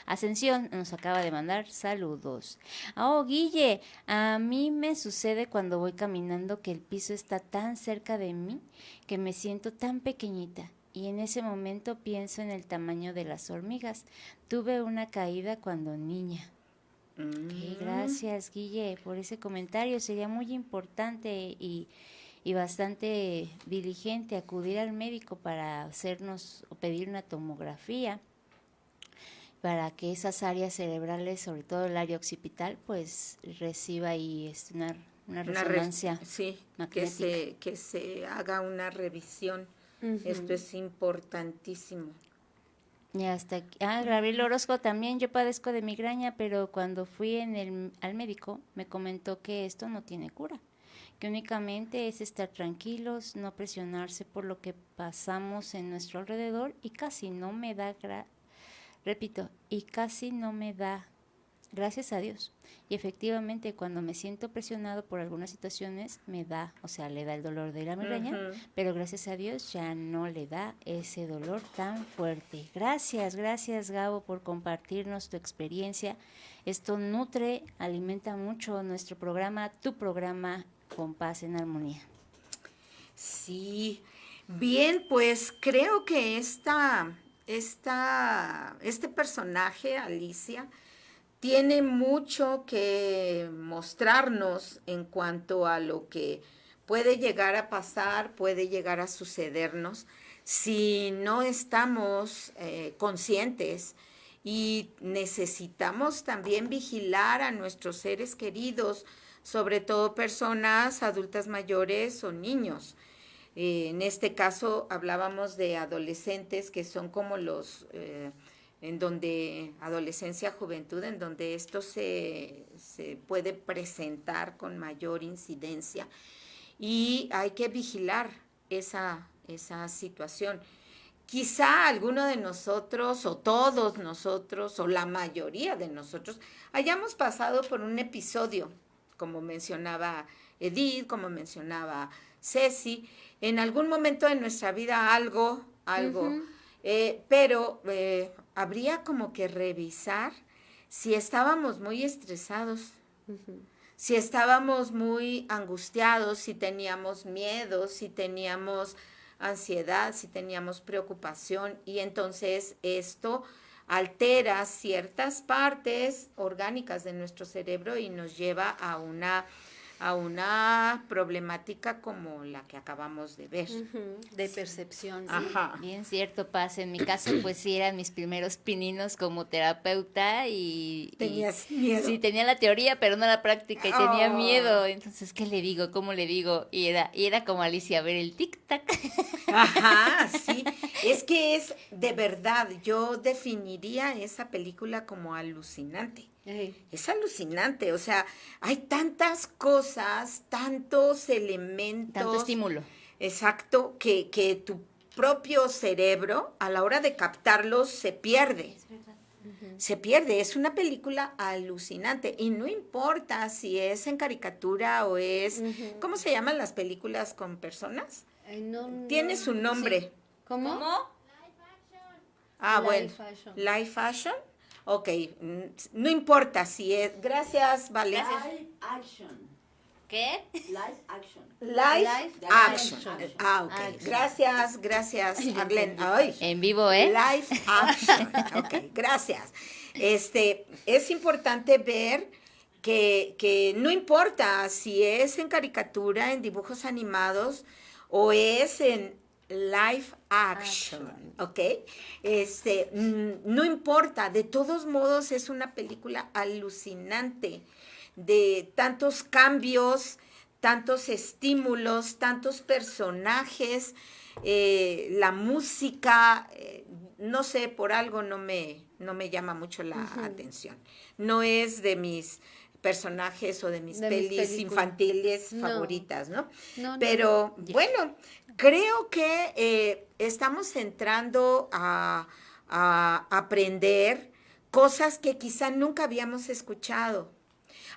G: Ascensión nos acaba de mandar saludos. Oh, Guille, a mí me sucede cuando voy caminando que el piso está tan cerca de mí que me siento tan pequeñita y en ese momento pienso en el tamaño de las hormigas. Tuve una caída cuando niña. Okay, gracias, Guille, por ese comentario. Sería muy importante y bastante diligente acudir al médico para hacernos o pedir una tomografía para que esas áreas cerebrales, sobre todo el área occipital, pues reciba ahí una resonancia magnética.
F: Que se haga una revisión. Esto es importantísimo.
G: Y hasta aquí. Gabriel Orozco también, yo padezco de migraña, pero cuando fui al médico me comentó que esto no tiene cura, que únicamente es estar tranquilos, no presionarse por lo que pasamos en nuestro alrededor y casi no me da, gracias a Dios. Y efectivamente cuando me siento presionado por algunas situaciones me da, o sea, le da el dolor de la migraña, pero gracias a Dios ya no le da ese dolor tan fuerte. Gracias Gabo por compartirnos tu experiencia. Esto nutre, alimenta mucho nuestro programa, tu programa Con Paz en Armonía.
F: Sí, bien, pues creo que este personaje, Alicia, tiene mucho que mostrarnos en cuanto a lo que puede llegar a pasar, puede llegar a sucedernos si no estamos conscientes, y necesitamos también vigilar a nuestros seres queridos, sobre todo personas adultas mayores o niños. En este caso hablábamos de adolescentes que son como los, en donde adolescencia, juventud, en donde esto se puede presentar con mayor incidencia y hay que vigilar esa situación. Quizá alguno de nosotros o todos nosotros o la mayoría de nosotros hayamos pasado por un episodio, como mencionaba Edith, como mencionaba Ceci, en algún momento de nuestra vida algo, pero habría como que revisar si estábamos muy estresados, si estábamos muy angustiados, si teníamos miedo, si teníamos ansiedad, si teníamos preocupación, y entonces esto altera ciertas partes orgánicas de nuestro cerebro y nos lleva a una problemática como la que acabamos de ver.
H: De percepción. ¿Sí?
F: Ajá.
G: Bien cierto, Paz. En mi caso, pues sí, eran mis primeros pininos como terapeuta y...
F: ¿Tenías miedo?
G: Sí, tenía la teoría, pero no la práctica y tenía miedo. Entonces, ¿qué le digo? ¿Cómo le digo? Y era como Alicia, ver el tic-tac.
F: Ajá, sí. Es que es, de verdad, yo definiría esa película como alucinante. Es alucinante, o sea, hay tantas cosas, tantos elementos.
G: Tanto estímulo.
F: Exacto, que tu propio cerebro, a la hora de captarlos, se pierde.
G: Es verdad.
F: Se pierde, es una película alucinante y no importa si es en caricatura o es, ¿cómo se llaman las películas con personas? Tiene su nombre.
H: Sí. ¿Cómo?
F: Bueno, live action. Ok, no importa si es, gracias, Vale.
G: Live action. ¿Qué?
F: Live action. Ok, gracias, Arlene. Ay.
G: En vivo, ¿eh?
F: Live action. Ok, gracias. Es importante ver que no importa si es en caricatura, en dibujos animados o es en live action, ¿ok? No importa, de todos modos es una película alucinante, de tantos cambios, tantos estímulos, tantos personajes, la música, no sé, por algo no me llama mucho la atención. No es de mis personajes o de mis pelis infantiles favoritas, ¿no? Pero bueno, creo que estamos entrando a aprender cosas que quizá nunca habíamos escuchado.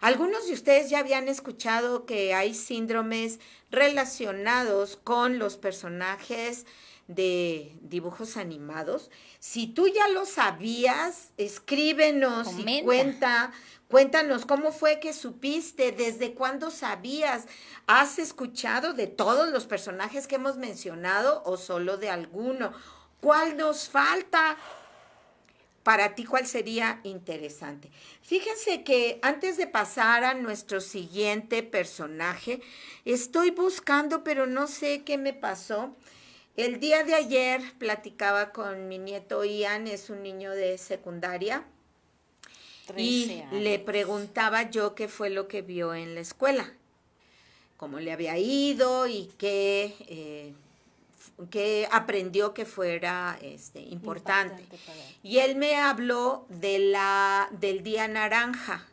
F: Algunos de ustedes ya habían escuchado que hay síndromes relacionados con los personajes de dibujos animados. Si tú ya lo sabías, escríbenos y cuéntanos cómo fue que supiste, desde cuándo sabías. ¿Has escuchado de todos los personajes que hemos mencionado o solo de alguno? ¿Cuál nos falta? Para ti, ¿cuál sería interesante? Fíjense que antes de pasar a nuestro siguiente personaje, estoy buscando, pero no sé qué me pasó. El día de ayer platicaba con mi nieto Ian, es un niño de secundaria, y le preguntaba yo qué fue lo que vio en la escuela, cómo le había ido y qué aprendió que fuera importante. Y él me habló del Día Naranja.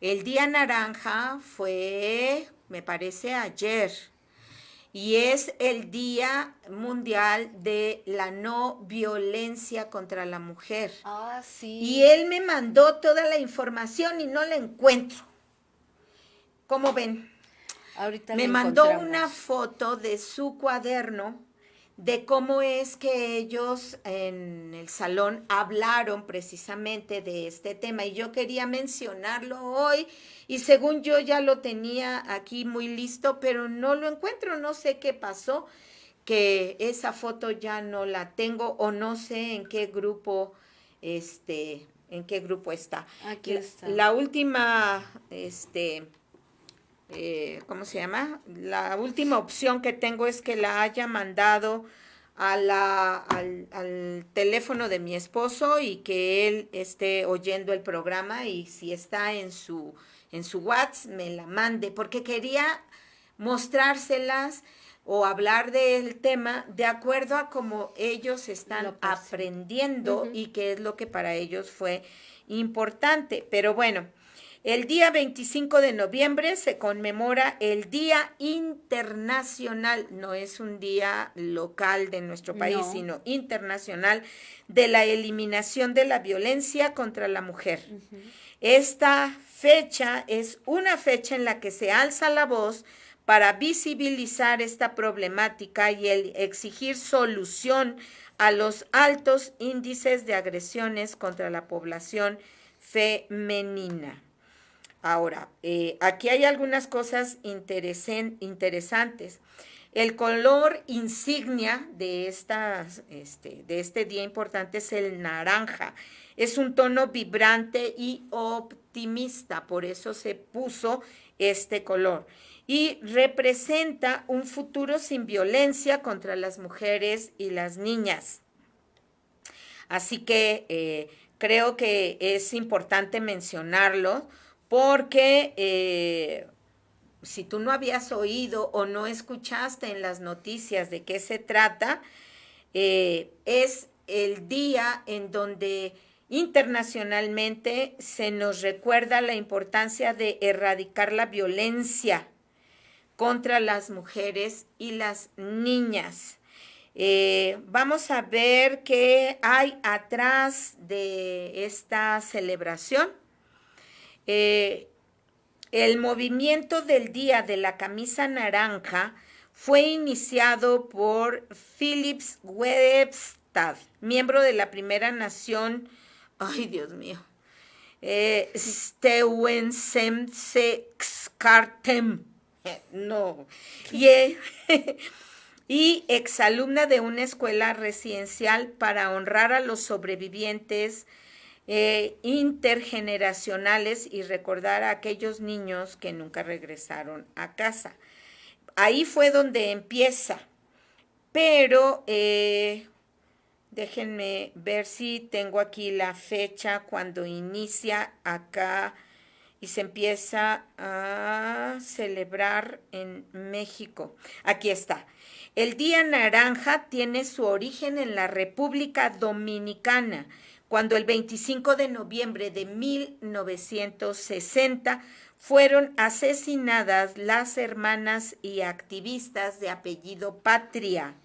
F: El Día Naranja fue, me parece, ayer. Y es el Día Mundial de la No Violencia contra la Mujer.
H: Ah, sí.
F: Y él me mandó toda la información y no la encuentro. ¿Cómo ven?
H: Ahorita
F: me mandó una foto de su cuaderno de cómo es que ellos en el salón hablaron precisamente de este tema y yo quería mencionarlo hoy y según yo ya lo tenía aquí muy listo, pero no lo encuentro, no sé qué pasó, que esa foto ya no la tengo o no sé en qué grupo está.
H: Aquí está.
F: La última ¿cómo se llama? La última opción que tengo es que la haya mandado al teléfono de mi esposo y que él esté oyendo el programa y si está en su WhatsApp me la mande, porque quería mostrárselas o hablar del tema de acuerdo a cómo ellos están aprendiendo y qué es lo que para ellos fue importante. Pero bueno, el día 25 de noviembre se conmemora el Día Internacional, no es un día local de nuestro país, sino internacional, de la eliminación de la violencia contra la mujer. Esta fecha es una fecha en la que se alza la voz para visibilizar esta problemática y exigir solución a los altos índices de agresiones contra la población femenina. Ahora, aquí hay algunas cosas interesantes. El color insignia de este día importante es el naranja. Es un tono vibrante y optimista, por eso se puso este color. Y representa un futuro sin violencia contra las mujeres y las niñas. Así que creo que es importante mencionarlo, porque si tú no habías oído o no escuchaste en las noticias de qué se trata, es el día en donde internacionalmente se nos recuerda la importancia de erradicar la violencia contra las mujeres y las niñas. Vamos a ver qué hay atrás de esta celebración. El movimiento del Día de la Camisa Naranja fue iniciado por Phillips Webstad, miembro de la primera nación, ay Dios mío, Steuensemsexkartem, no, y exalumna de una escuela residencial para honrar a los sobrevivientes intergeneracionales y recordar a aquellos niños que nunca regresaron a casa. Ahí fue donde empieza, pero déjenme ver si tengo aquí la fecha cuando inicia acá. y se empieza a celebrar en México. Aquí está. El Día Naranja tiene su origen en la República Dominicana, cuando el 25 de noviembre de 1960 fueron asesinadas las hermanas y activistas de apellido Patria,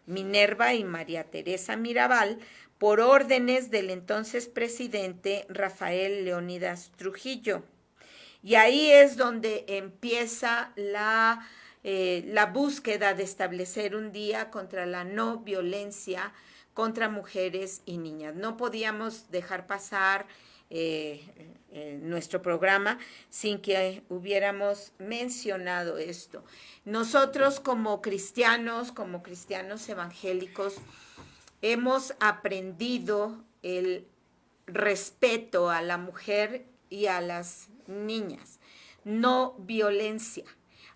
F: Minerva y María Teresa Mirabal, por órdenes del entonces presidente Rafael Leónidas Trujillo. Y ahí es donde empieza la búsqueda de establecer un día contra la no violencia contra mujeres y niñas. No podíamos dejar pasar nuestro programa sin que hubiéramos mencionado esto. Nosotros como cristianos evangélicos, hemos aprendido el respeto a la mujer y a las niñas, no violencia.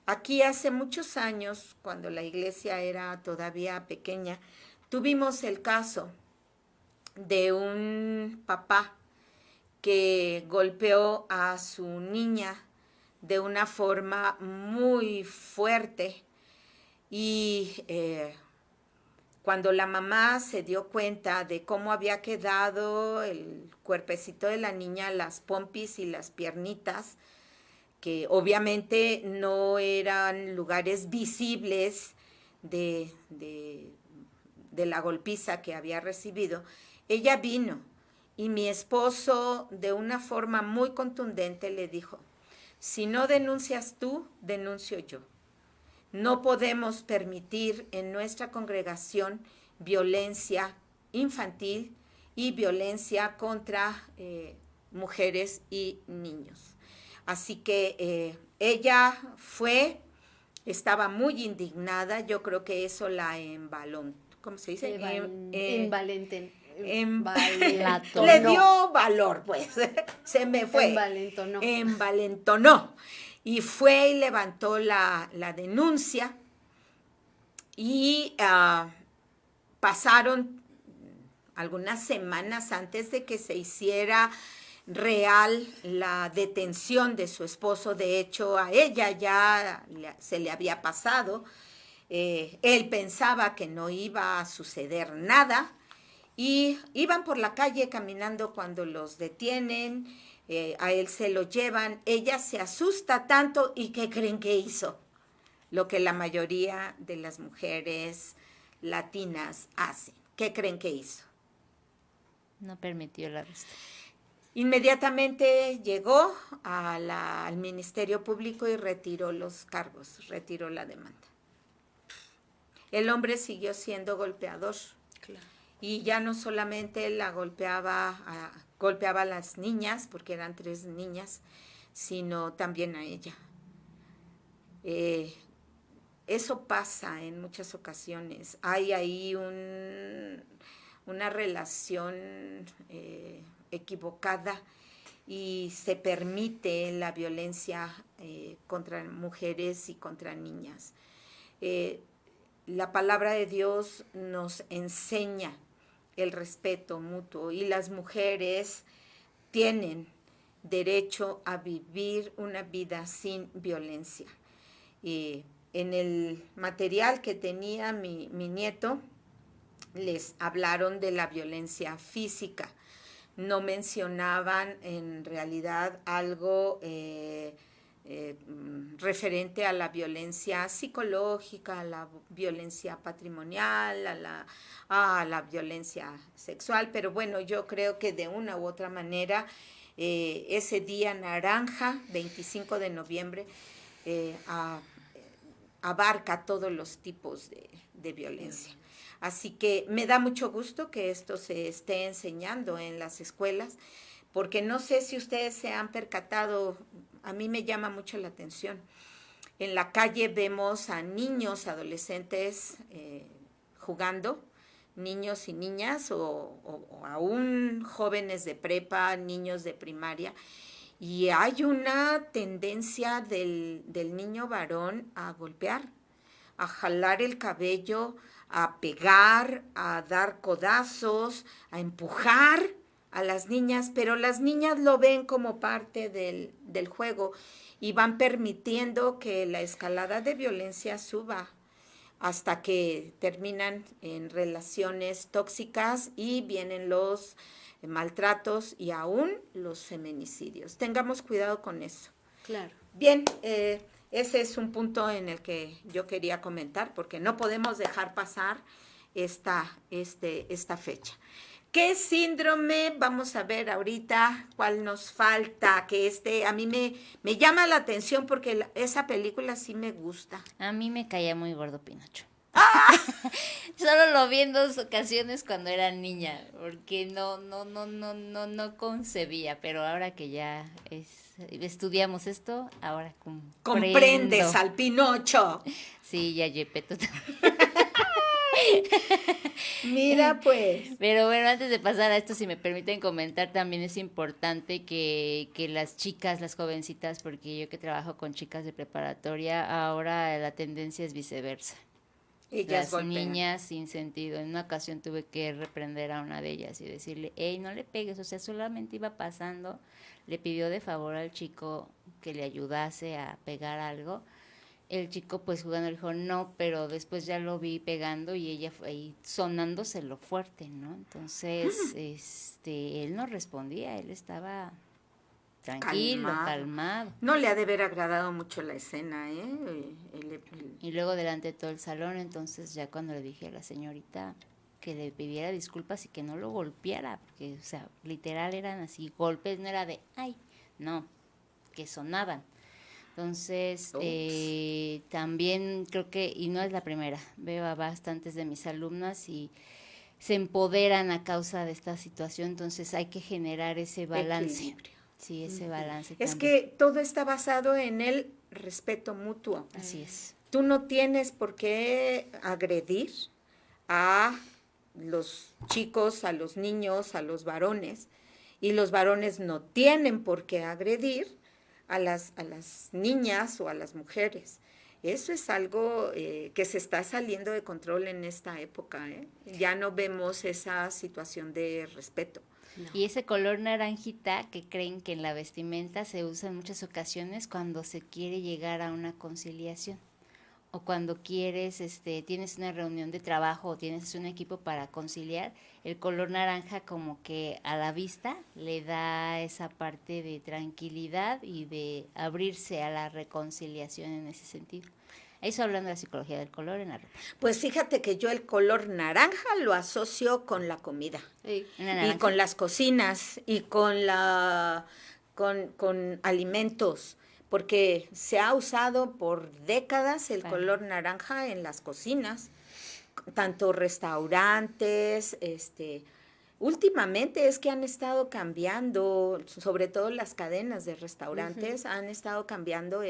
F: Aquí hace muchos años, cuando la iglesia era todavía pequeña, tuvimos el caso de un papá que golpeó a su niña de una forma muy fuerte y cuando la mamá se dio cuenta de cómo había quedado el cuerpecito de la niña, las pompis y las piernitas, que obviamente no eran lugares visibles de la golpiza que había recibido, ella vino y mi esposo de una forma muy contundente le dijo, si no denuncias tú, denuncio yo. No podemos permitir en nuestra congregación violencia infantil y violencia contra mujeres y niños. Así que ella estaba muy indignada, yo creo que eso la ¿cómo se dice? Le dio valor, pues, se me fue. Envalentonó. Y fue y levantó la denuncia y pasaron algunas semanas antes de que se hiciera real la detención de su esposo. De hecho, a ella ya se le había pasado. Él pensaba que no iba a suceder nada y iban por la calle caminando cuando los detienen. A él se lo llevan, ella se asusta tanto y ¿qué creen que hizo? Lo que la mayoría de las mujeres latinas hacen. ¿Qué creen que hizo?
G: No permitió el arresto.
F: Inmediatamente llegó al Ministerio Público y retiró los cargos, retiró la demanda. El hombre siguió siendo golpeador. Claro. Y ya no solamente la golpeaba a las niñas, porque eran 3 niñas, sino también a ella. Eso pasa en muchas ocasiones. Hay ahí una relación equivocada y se permite la violencia contra mujeres y contra niñas. La palabra de Dios nos enseña el respeto mutuo y las mujeres tienen derecho a vivir una vida sin violencia. En el material que tenía mi nieto, les hablaron de la violencia física. No mencionaban en realidad algo referente a la violencia psicológica, a la violencia patrimonial, a la violencia sexual, pero bueno, yo creo que de una u otra manera ese día naranja, 25 de noviembre, abarca todos los tipos de violencia. Así que me da mucho gusto que esto se esté enseñando en las escuelas, porque no sé si ustedes se han percatado, a mí me llama mucho la atención. En la calle vemos a niños, adolescentes jugando, niños y niñas, o aún jóvenes de prepa, niños de primaria, y hay una tendencia del niño varón a golpear, a jalar el cabello, a pegar, a dar codazos, a empujar a las niñas, pero las niñas lo ven como parte del juego y van permitiendo que la escalada de violencia suba hasta que terminan en relaciones tóxicas y vienen los maltratos y aún los feminicidios. Tengamos cuidado con eso.
H: Claro.
F: Bien, ese es un punto en el que yo quería comentar porque no podemos dejar pasar esta fecha. ¿Qué síndrome? Vamos a ver ahorita cuál nos falta, que a mí me llama la atención porque esa película sí me gusta.
G: A mí me caía muy gordo Pinocho. Solo lo vi en 2 ocasiones cuando era niña, porque no concebía, pero ahora que ya estudiamos esto, ahora
F: comprendes al Pinocho.
G: Sí, ya Yepeto.
F: Mira pues.
G: Pero bueno, antes de pasar a esto, si me permiten comentar, también es importante que las chicas, las jovencitas, porque yo que trabajo con chicas de preparatoria, ahora la tendencia es viceversa.
F: Ellas
G: las niñas sin sentido. En una ocasión tuve que reprender a una de ellas y decirle, hey, no le pegues, o sea, solamente iba pasando, le pidió de favor al chico que le ayudase a pegar algo. El chico pues jugando dijo no, pero después ya lo vi pegando y ella fue ahí sonándoselo fuerte, ¿no? Entonces, él no respondía, él estaba tranquilo, calmado.
F: No le ha de haber agradado mucho la escena,
G: Y luego delante de todo el salón, entonces ya cuando le dije a la señorita que le pidiera disculpas y que no lo golpeara, porque, o sea, literal eran así, golpes, no era de, ay, no, que sonaban. Entonces, también creo que, y no es la primera, veo a bastantes de mis alumnas y se empoderan a causa de esta situación, entonces hay que generar ese balance.
F: Equilibrio.
G: Sí, ese balance.
F: Es
G: también.
F: que todo está basado en el respeto mutuo.
G: Así es.
F: Tú no tienes por qué agredir a los chicos, a los niños, a los varones, y los varones no tienen por qué agredir a las niñas o a las mujeres. Eso es algo que se está saliendo de control en esta época, ¿eh? Ya no vemos esa situación de respeto.
G: No. Y ese color naranjita que creen que en la vestimenta se usa en muchas ocasiones cuando se quiere llegar a una conciliación o cuando quieres, tienes una reunión de trabajo o tienes un equipo para conciliar, el color naranja como que a la vista le da esa parte de tranquilidad y de abrirse a la reconciliación en ese sentido. Eso hablando de la psicología del color en la ropa.
F: Pues fíjate que yo el color naranja lo asocio con la comida y con las cocinas y con alimentos, porque se ha usado por décadas el color naranja en las cocinas, tanto restaurantes, últimamente es que han estado cambiando, sobre todo las cadenas de restaurantes han estado cambiando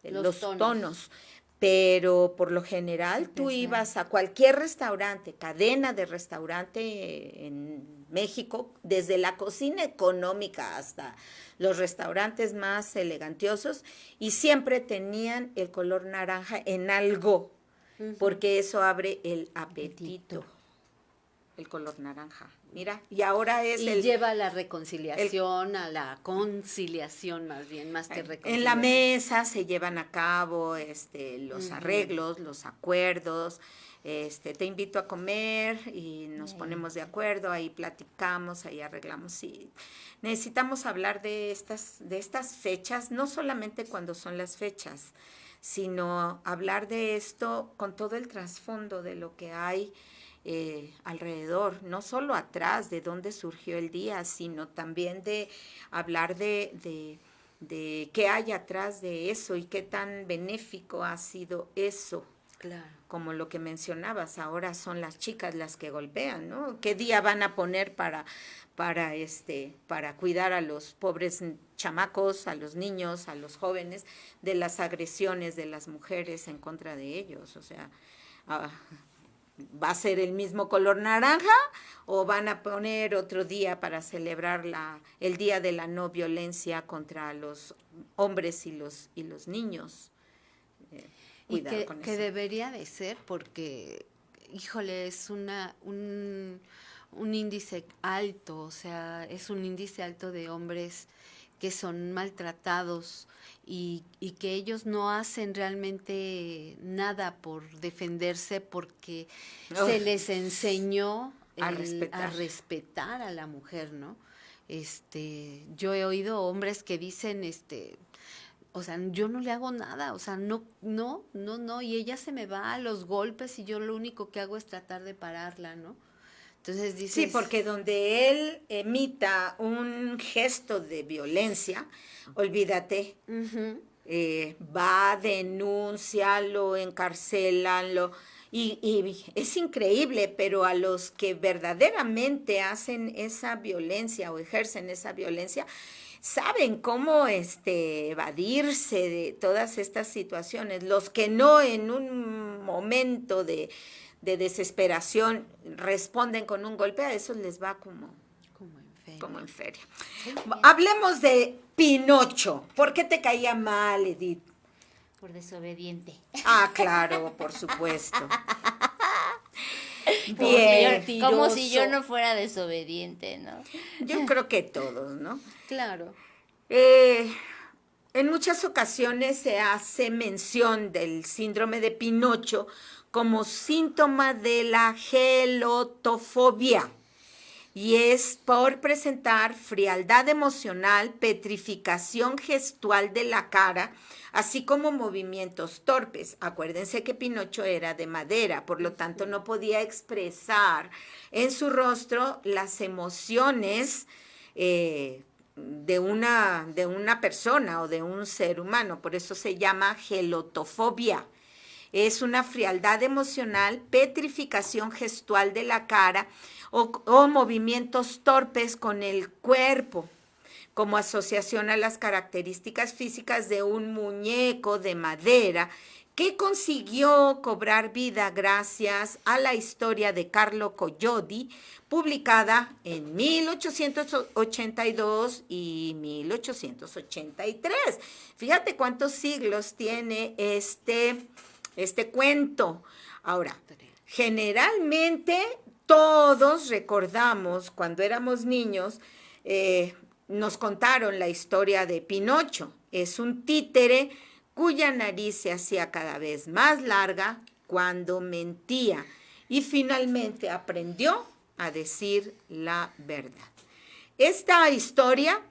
F: los tonos. Pero por lo general tú ibas a cualquier restaurante, cadena de restaurante en México, desde la cocina económica hasta los restaurantes más elegantiosos, y siempre tenían el color naranja en algo, porque eso abre el apetito, el color naranja. Mira, y ahora es
H: lleva a la reconciliación, a la conciliación más bien, más que reconciliación.
F: En la mesa se llevan a cabo los arreglos, los acuerdos, te invito a comer y nos ponemos de acuerdo, ahí platicamos, ahí arreglamos. Y necesitamos hablar de estas fechas, no solamente cuando son las fechas, sino hablar de esto con todo el trasfondo de lo que hay alrededor, no solo atrás de dónde surgió el día, sino también de hablar de qué hay atrás de eso y qué tan benéfico ha sido eso.
H: Claro.
F: Como lo que mencionabas, ahora son las chicas las que golpean, ¿no? ¿Qué día van a poner para cuidar a los pobres chamacos, a los niños, a los jóvenes de las agresiones de las mujeres en contra de ellos? O sea, ¿va a ser el mismo color naranja o van a poner otro día para celebrar el Día de la No Violencia contra los hombres y los niños?
H: Cuidado con eso. Que debería de ser porque, híjole, es un un índice alto, o sea, es un índice alto de hombres que son maltratados y que ellos no hacen realmente nada por defenderse porque se les enseñó
F: a
H: respetar a la mujer, ¿no? Yo he oído hombres que dicen, o sea, yo no le hago nada, o sea, no, y ella se me va a los golpes y yo lo único que hago es tratar de pararla, ¿no? Entonces dices...
F: Sí, porque donde él emita un gesto de violencia, olvídate, va, denúncialo, encarcélanlo, y es increíble, pero a los que verdaderamente hacen esa violencia o ejercen esa violencia, saben cómo evadirse de todas estas situaciones. Los que no en un momento de desesperación responden con un golpe, a esos les va como en feria. Sí. Hablemos de Pinocho. ¿Por qué te caía mal, Edith?
G: Por desobediente.
F: Ah, claro, por supuesto.
G: Como si yo no fuera desobediente, ¿no?
F: Yo creo que todos, ¿no?
H: Claro.
F: En muchas ocasiones se hace mención del síndrome de Pinocho como síntoma de la gelotofobia, y es por presentar frialdad emocional, petrificación gestual de la cara, así como movimientos torpes. Acuérdense que Pinocho era de madera, por lo tanto no podía expresar en su rostro las emociones de una persona o de un ser humano, por eso se llama gelotofobia. Es una frialdad emocional, petrificación gestual de la cara o movimientos torpes con el cuerpo, como asociación a las características físicas de un muñeco de madera que consiguió cobrar vida gracias a la historia de Carlo Collodi, publicada en 1882 y 1883. Fíjate cuántos siglos tiene este cuento. Ahora, generalmente todos recordamos cuando éramos niños, nos contaron la historia de Pinocho. Es un títere cuya nariz se hacía cada vez más larga cuando mentía y finalmente aprendió a decir la verdad. Esta historia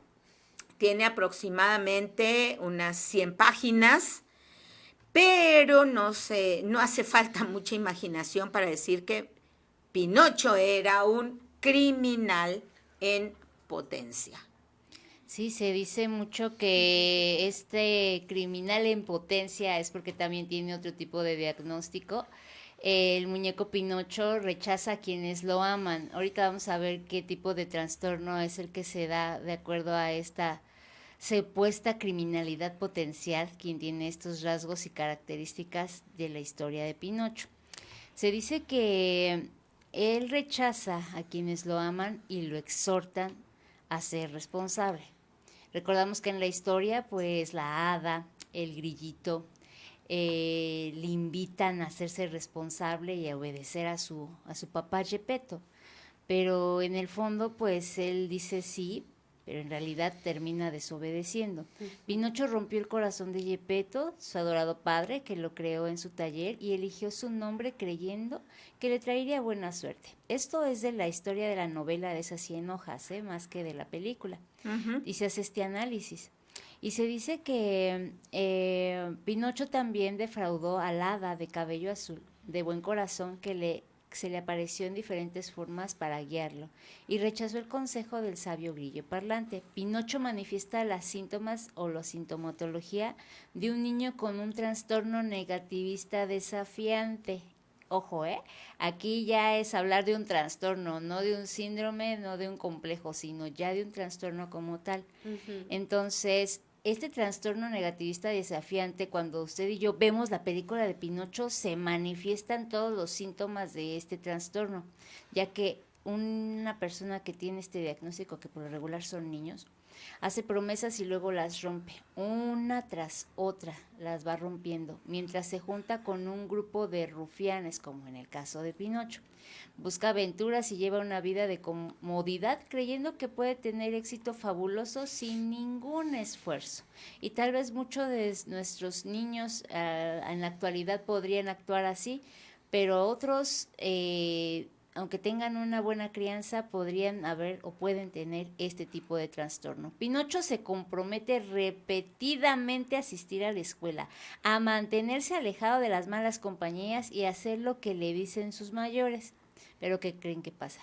F: tiene aproximadamente unas 100 páginas, pero no hace falta mucha imaginación para decir que Pinocho era un criminal en potencia.
G: Sí, se dice mucho que este criminal en potencia es porque también tiene otro tipo de diagnóstico. El muñeco Pinocho rechaza a quienes lo aman. Ahorita vamos a ver qué tipo de trastorno es el que se da de acuerdo a esta supuesta criminalidad potencial, quien tiene estos rasgos y características de la historia de Pinocho. Se dice que él rechaza a quienes lo aman y lo exhortan a ser responsable. Recordamos que en la historia, pues la hada, el grillito, le invitan a hacerse responsable y a obedecer a su papá Geppetto. Pero en el fondo, pues él dice sí, pero en realidad termina desobedeciendo. Pinocho rompió el corazón de Geppetto, su adorado padre, que lo creó en su taller y eligió su nombre creyendo que le traería buena suerte. Esto es de la historia de la novela de esas 100 hojas, más que de la película. Y se hace este análisis. Y se dice que Pinocho también defraudó al hada de cabello azul, de buen corazón, que se le apareció en diferentes formas para guiarlo, y rechazó el consejo del sabio grillo parlante. Pinocho manifiesta las síntomas o la sintomatología de un niño con un trastorno negativista desafiante. Ojo, aquí ya es hablar de un trastorno, no de un síndrome, no de un complejo, sino ya de un trastorno como tal. Entonces, este trastorno negativista desafiante, cuando usted y yo vemos la película de Pinocho, se manifiestan todos los síntomas de este trastorno, ya que una persona que tiene este diagnóstico, que por lo regular son niños, hace promesas y luego las rompe, una tras otra las va rompiendo, mientras se junta con un grupo de rufianes, como en el caso de Pinocho. Busca aventuras y lleva una vida de comodidad, creyendo que puede tener éxito fabuloso sin ningún esfuerzo. Y tal vez muchos de nuestros niños en la actualidad podrían actuar así, pero otros, aunque tengan una buena crianza, podrían haber o pueden tener este tipo de trastorno. Pinocho se compromete repetidamente a asistir a la escuela, a mantenerse alejado de las malas compañías y a hacer lo que le dicen sus mayores. Pero ¿qué creen que pasa?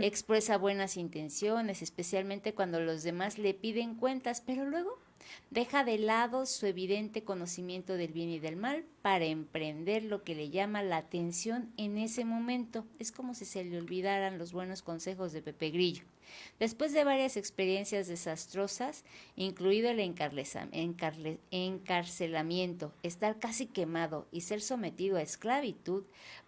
G: Expresa buenas intenciones, especialmente cuando los demás le piden cuentas, pero luego deja de lado su evidente conocimiento del bien y del mal para emprender lo que le llama la atención en ese momento. Es como si se le olvidaran los buenos consejos de Pepe Grillo. Después de varias experiencias desastrosas, incluido el encarcelamiento, estar casi quemado y ser sometido a esclavitud,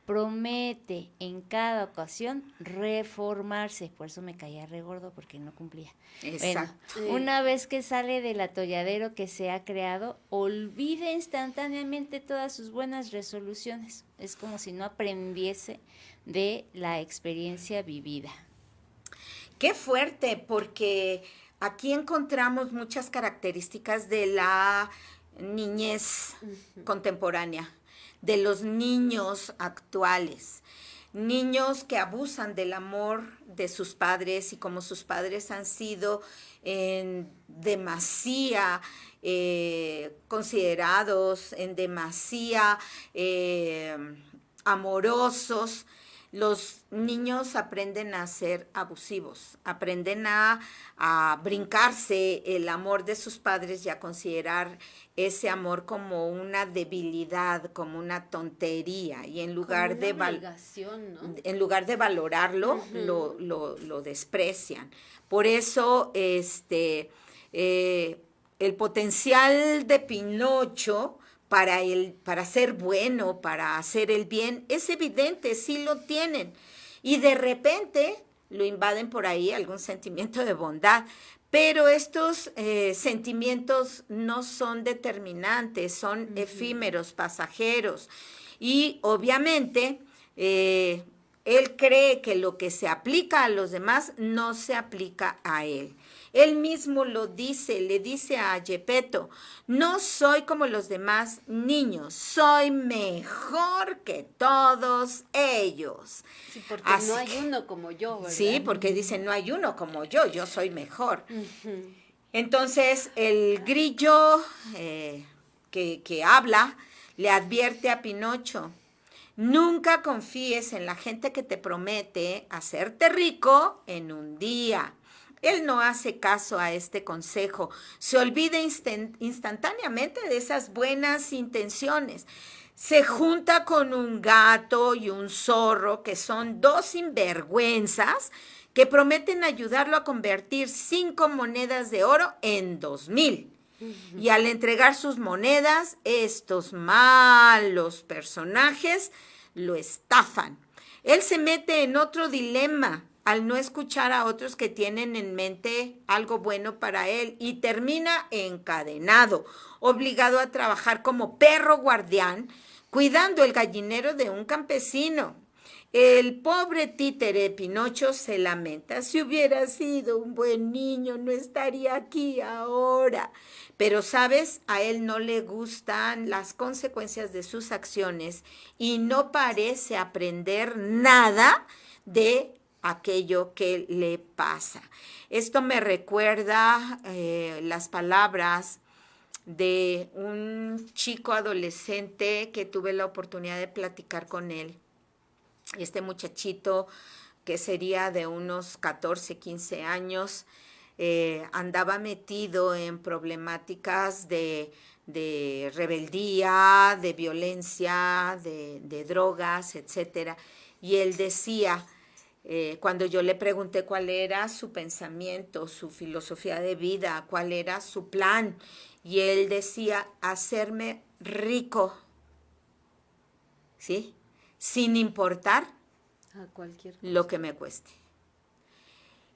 G: promete en cada ocasión reformarse. Por eso me caía re gordo, porque no cumplía.
F: Exacto.
G: Bueno, una vez que sale del atolladero que se ha creado, olvida instantáneamente todas sus buenas resoluciones. Es como si no aprendiese de la experiencia vivida.
F: Qué fuerte, porque aquí encontramos muchas características de la niñez contemporánea, de los niños actuales, niños que abusan del amor de sus padres, y como sus padres han sido en demasía considerados, en demasía amorosos, los niños aprenden a ser abusivos, aprenden a brincarse el amor de sus padres y a considerar ese amor como una debilidad, como una tontería, y en lugar de en lugar de valorarlo, lo desprecian. Por eso el potencial de Pinocho para ser bueno, para hacer el bien, es evidente, sí lo tienen. Y de repente lo invaden por ahí algún sentimiento de bondad, pero estos sentimientos no son determinantes, son efímeros, pasajeros. Y obviamente él cree que lo que se aplica a los demás no se aplica a él. Él mismo lo dice, le dice a Geppetto: no soy como los demás niños, soy mejor que todos ellos.
H: Sí, porque así no hay uno como yo, ¿verdad?
F: Sí, porque dicen, no hay uno como yo soy mejor. Entonces, el grillo que habla le advierte a Pinocho: nunca confíes en la gente que te promete hacerte rico en un día. Él no hace caso a este consejo, se olvida instantáneamente de esas buenas intenciones. Se junta con un gato y un zorro, que son dos sinvergüenzas, que prometen ayudarlo a convertir 5 monedas de oro en 2,000. Y al entregar sus monedas, estos malos personajes lo estafan. Él se mete en otro dilema al no escuchar a otros que tienen en mente algo bueno para él, y termina encadenado, obligado a trabajar como perro guardián, cuidando el gallinero de un campesino. El pobre títere Pinocho se lamenta: si hubiera sido un buen niño, no estaría aquí ahora. Pero, ¿sabes? A él no le gustan las consecuencias de sus acciones y no parece aprender nada de aquello que le pasa. Esto me recuerda las palabras de un chico adolescente que tuve la oportunidad de platicar con él. Este muchachito, que sería de unos 14, 15 años, andaba metido en problemáticas de rebeldía, de violencia, de drogas, etcétera. Y él decía, cuando yo le pregunté cuál era su pensamiento, su filosofía de vida, cuál era su plan, y él decía: hacerme rico, ¿sí? Sin importar
H: a cualquier cosa,
F: lo que me cueste.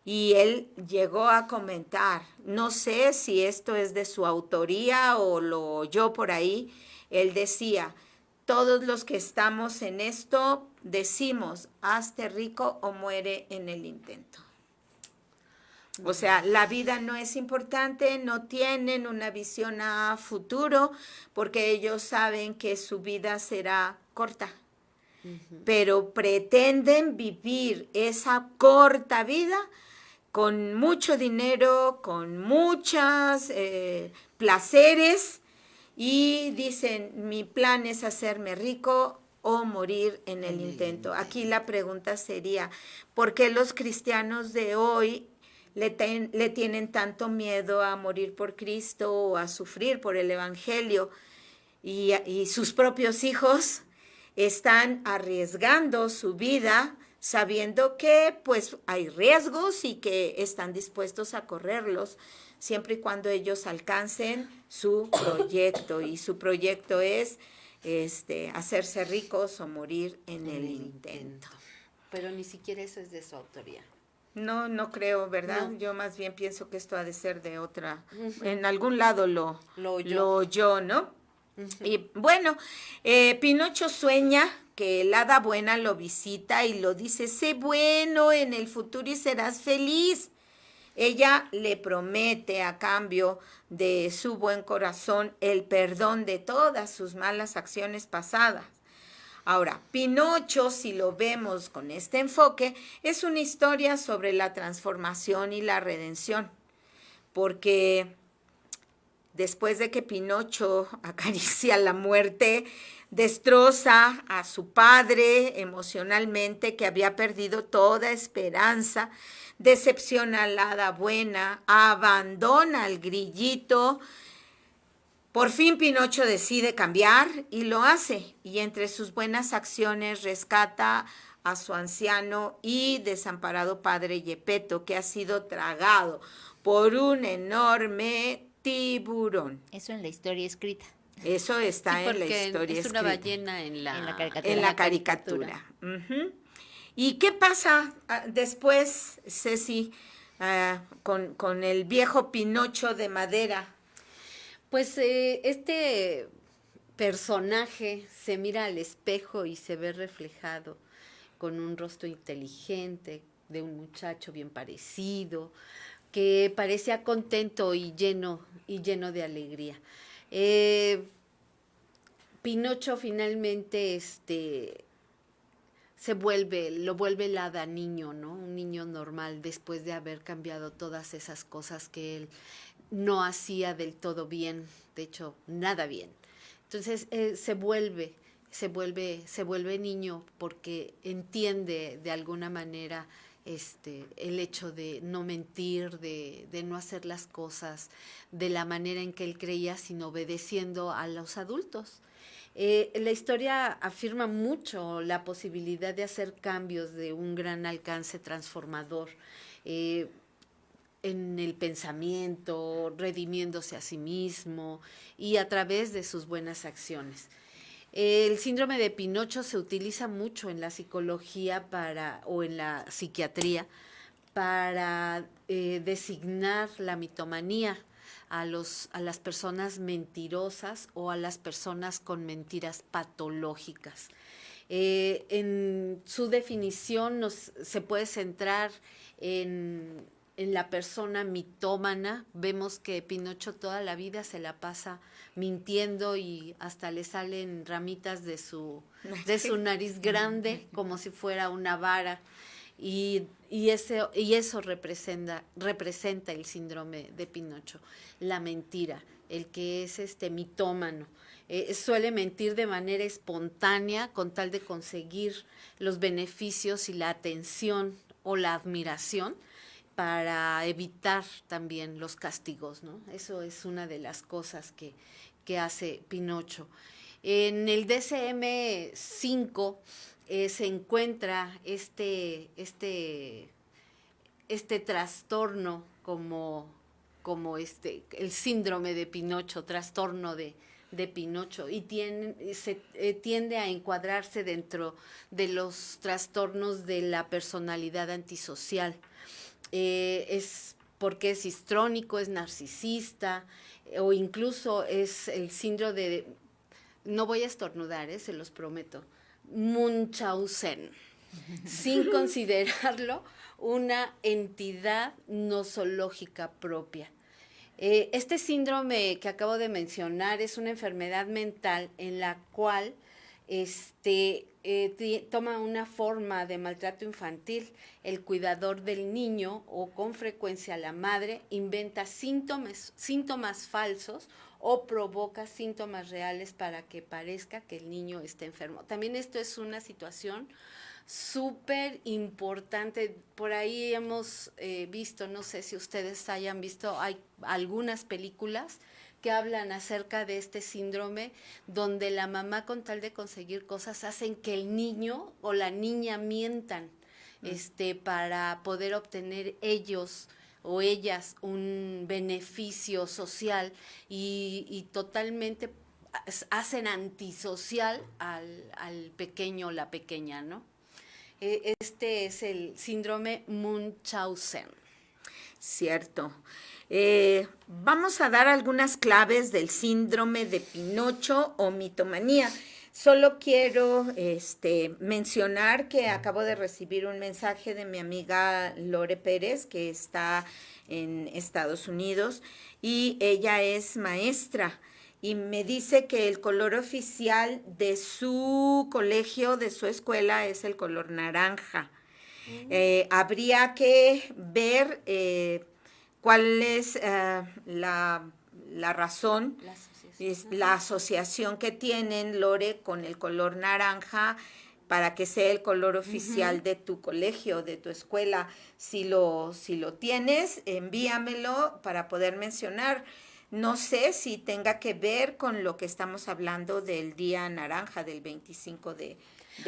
F: y él llegó a comentar, no sé si esto es de su autoría o lo oyó por ahí, él decía, todos los que estamos en esto decimos, hazte rico o muere en el intento. O sea, la vida no es importante, no tienen una visión a futuro porque ellos saben que su vida será corta. Pero pretenden vivir esa corta vida con mucho dinero, con muchos placeres y dicen, mi plan es hacerme rico o morir en el intento. Aquí la pregunta sería, ¿por qué los cristianos de hoy le tienen tanto miedo a morir por Cristo o a sufrir por el Evangelio? Y sus propios hijos están arriesgando su vida sabiendo que pues hay riesgos y que están dispuestos a correrlos siempre y cuando ellos alcancen su proyecto, y su proyecto es hacerse ricos o morir en el intento.
H: Pero ni siquiera eso es de su autoría.
F: No, no creo, ¿verdad?
H: No.
F: Yo más bien pienso que esto ha de ser de otra, en algún lado lo oyó, ¿no? Y bueno, Pinocho sueña que el hada buena lo visita y lo dice, sé bueno en el futuro y serás feliz. Ella le promete a cambio de su buen corazón el perdón de todas sus malas acciones pasadas. Ahora, Pinocho, si lo vemos con este enfoque, es una historia sobre la transformación y la redención, porque después de que Pinocho acaricia la muerte, destroza a su padre emocionalmente, que había perdido toda esperanza, decepciona a la hada buena, abandona al grillito. Por fin Pinocho decide cambiar y lo hace, y entre sus buenas acciones rescata a su anciano y desamparado padre Geppetto, que ha sido tragado por un enorme tiburón.
G: Eso en la historia escrita.
F: Eso está en la historia
H: es
F: escrita.
H: una ballena en la
G: caricatura.
F: En la caricatura. ¿Y qué pasa después, Ceci, con el viejo Pinocho de madera?
H: Pues este personaje se mira al espejo y se ve reflejado con un rostro inteligente de un muchacho bien parecido, que parecía contento y lleno de alegría. Pinocho finalmente lo vuelve el hada niño, ¿no? Un niño normal después de haber cambiado todas esas cosas que él no hacía del todo bien, de hecho, nada bien. Entonces se vuelve niño porque entiende de alguna manera el hecho de no mentir, de no hacer las cosas de la manera en que él creía, sino obedeciendo a los adultos. La historia afirma mucho la posibilidad de hacer cambios de un gran alcance transformador en el pensamiento, redimiéndose a sí mismo y a través de sus buenas acciones. El síndrome de Pinocho se utiliza mucho en la psicología o en la psiquiatría para designar la mitomanía a las personas mentirosas o a las personas con mentiras patológicas. En su definición se puede centrar en la persona mitómana. Vemos que Pinocho toda la vida se la pasa mintiendo y hasta le salen ramitas de su nariz grande como si fuera una vara, y eso representa el síndrome de Pinocho, la mentira, el que es mitómano. Suele mentir de manera espontánea con tal de conseguir los beneficios y la atención o la admiración, para evitar también los castigos, ¿no? Eso es una de las cosas que hace Pinocho. En el DSM-5 se encuentra este trastorno como el síndrome de Pinocho, trastorno de Pinocho, y tiende a encuadrarse dentro de los trastornos de la personalidad antisocial. es porque es histrónico, es narcisista, o incluso es el síndrome de, no voy a estornudar, se los prometo, Munchausen, sin considerarlo una entidad nosológica propia. Este síndrome que acabo de mencionar es una enfermedad mental en la cual toma una forma de maltrato infantil. El cuidador del niño, o con frecuencia la madre, inventa síntomas falsos o provoca síntomas reales para que parezca que el niño está enfermo. También esto es una situación súper importante. Por ahí hemos visto, no sé si ustedes hayan visto, hay algunas películas que hablan acerca de este síndrome, donde la mamá, con tal de conseguir cosas, hacen que el niño o la niña mientan para poder obtener ellos o ellas un beneficio social, y totalmente hacen antisocial al pequeño o la pequeña, ¿no? Este es el síndrome Munchausen.
F: Cierto. Vamos a dar algunas claves del síndrome de Pinocho o mitomanía. Solo quiero mencionar que acabo de recibir un mensaje de mi amiga Lore Pérez, que está en Estados Unidos, y ella es maestra. Y me dice que el color oficial de su colegio, de su escuela, es el color naranja. Habría que ver cuál es la razón, la asociación que tienen, Lore, con el color naranja, para que sea el color oficial de tu colegio, de tu escuela. Si lo tienes, envíamelo para poder mencionar. No sé si tenga que ver con lo que estamos hablando del Día Naranja, del 25 de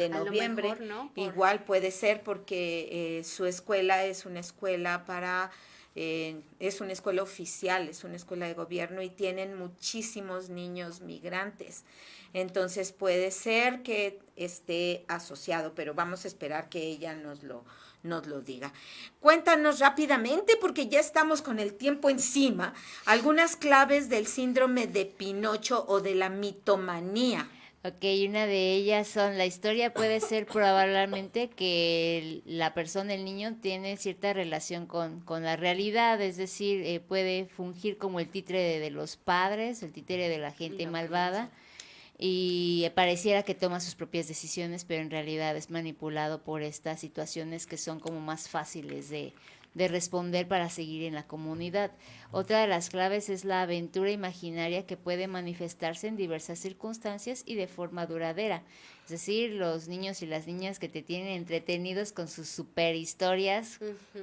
F: noviembre.
H: A lo mejor, ¿no?
F: Igual puede ser porque su escuela es una escuela es una escuela oficial, es una escuela de gobierno, y tienen muchísimos niños migrantes. Entonces puede ser que esté asociado, pero vamos a esperar que ella nos lo diga. Cuéntanos rápidamente, porque ya estamos con el tiempo encima, algunas claves del síndrome de Pinocho o de la mitomanía.
G: Ok, una de ellas son, la historia puede ser probablemente que la persona, el niño, tiene cierta relación con la realidad, es decir, puede fungir como el títere de los padres, el títere de la gente malvada, y pareciera que toma sus propias decisiones, pero en realidad es manipulado por estas situaciones que son como más fáciles de responder para seguir en la comunidad. Otra de las claves es la aventura imaginaria, que puede manifestarse en diversas circunstancias y de forma duradera. Es decir, los niños y las niñas que te tienen entretenidos con sus super historias,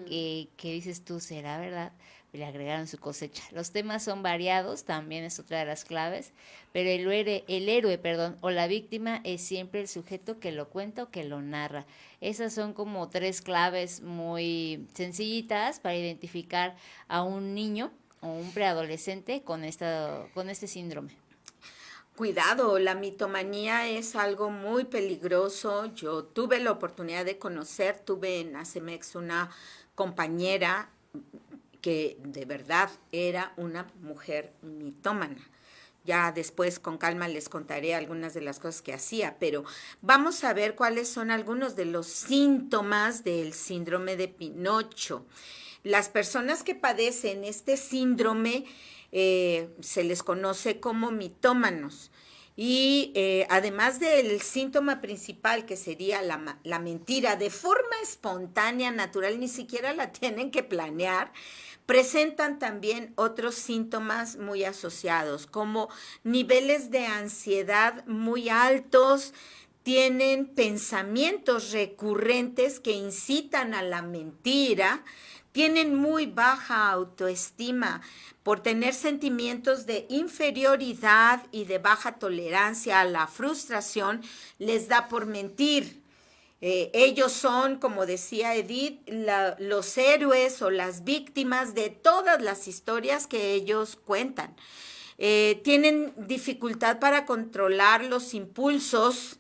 G: que dices tú, ¿será verdad? Le agregaron su cosecha. Los temas son variados, también es otra de las claves, pero el héroe, o la víctima es siempre el sujeto que lo cuenta o que lo narra. Esas son como 3 claves muy sencillitas para identificar a un niño o un preadolescente con este síndrome.
F: Cuidado, la mitomanía es algo muy peligroso. Yo tuve la oportunidad de tuve en ACEMEX una compañera que de verdad era una mujer mitómana. Ya después con calma les contaré algunas de las cosas que hacía, pero vamos a ver cuáles son algunos de los síntomas del síndrome de Pinocho. Las personas que padecen este síndrome se les conoce como mitómanos. Y además del síntoma principal, que sería la mentira, de forma espontánea, natural, ni siquiera la tienen que planear, presentan también otros síntomas muy asociados, como niveles de ansiedad muy altos, tienen pensamientos recurrentes que incitan a la mentira, tienen muy baja autoestima por tener sentimientos de inferioridad y de baja tolerancia a la frustración, les da por mentir. Ellos son, como decía Edith, los héroes o las víctimas de todas las historias que ellos cuentan. Tienen dificultad para controlar los impulsos,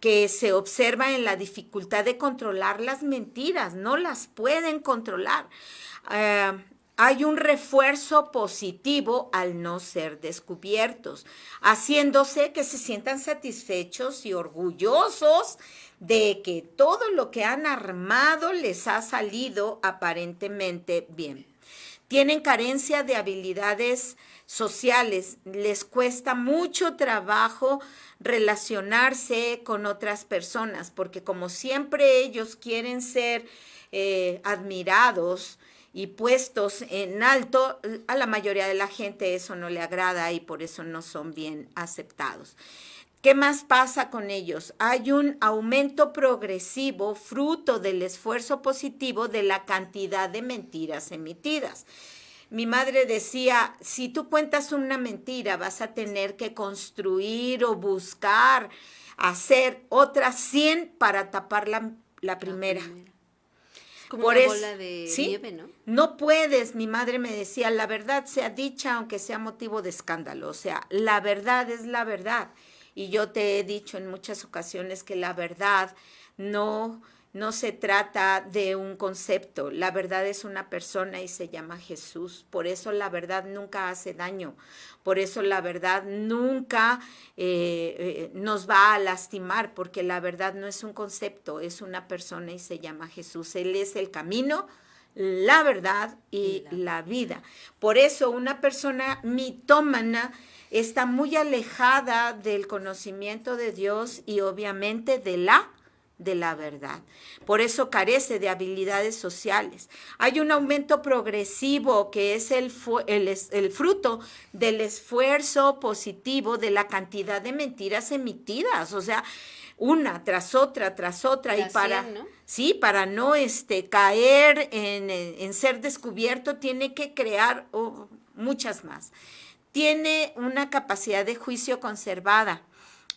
F: que se observa en la dificultad de controlar las mentiras, no las pueden controlar. Hay un refuerzo positivo al no ser descubiertos, haciéndose que se sientan satisfechos y orgullosos de que todo lo que han armado les ha salido aparentemente bien. Tienen carencia de habilidades sociales, les cuesta mucho trabajo relacionarse con otras personas, porque como siempre ellos quieren ser admirados y puestos en alto, a la mayoría de la gente eso no le agrada y por eso no son bien aceptados. ¿Qué más pasa con ellos? Hay un aumento progresivo fruto del esfuerzo positivo de la cantidad de mentiras emitidas. Mi madre decía, si tú cuentas una mentira, vas a tener que construir o buscar, hacer otras 100 para tapar la primera.
H: Como una bola de nieve, ¿no?
F: No puedes, mi madre me decía, la verdad sea dicha aunque sea motivo de escándalo. O sea, la verdad es la verdad. Y yo te he dicho en muchas ocasiones que la verdad no se trata de un concepto. La verdad es una persona y se llama Jesús. Por eso la verdad nunca hace daño. Por eso la verdad nunca nos va a lastimar, porque la verdad no es un concepto, es una persona y se llama Jesús. Él es el camino, la verdad y la vida. Por eso una persona mitómana está muy alejada del conocimiento de Dios y obviamente de la verdad. Por eso carece de habilidades sociales. Hay un aumento progresivo que es el fruto del esfuerzo positivo de la cantidad de mentiras emitidas. O sea, una tras otra, y para, 100, ¿no? Sí, para no caer en ser descubierto, tiene que crear muchas más. Tiene una capacidad de juicio conservada.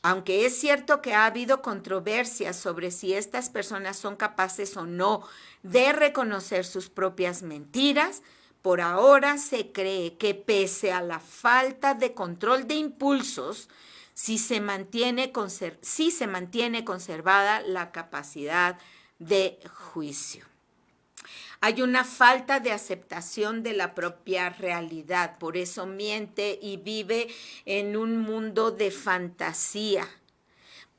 F: Aunque es cierto que ha habido controversias sobre si estas personas son capaces o no de reconocer sus propias mentiras, por ahora se cree que pese a la falta de control de impulsos, sí se mantiene conservada la capacidad de juicio. Hay una falta de aceptación de la propia realidad, por eso miente y vive en un mundo de fantasía,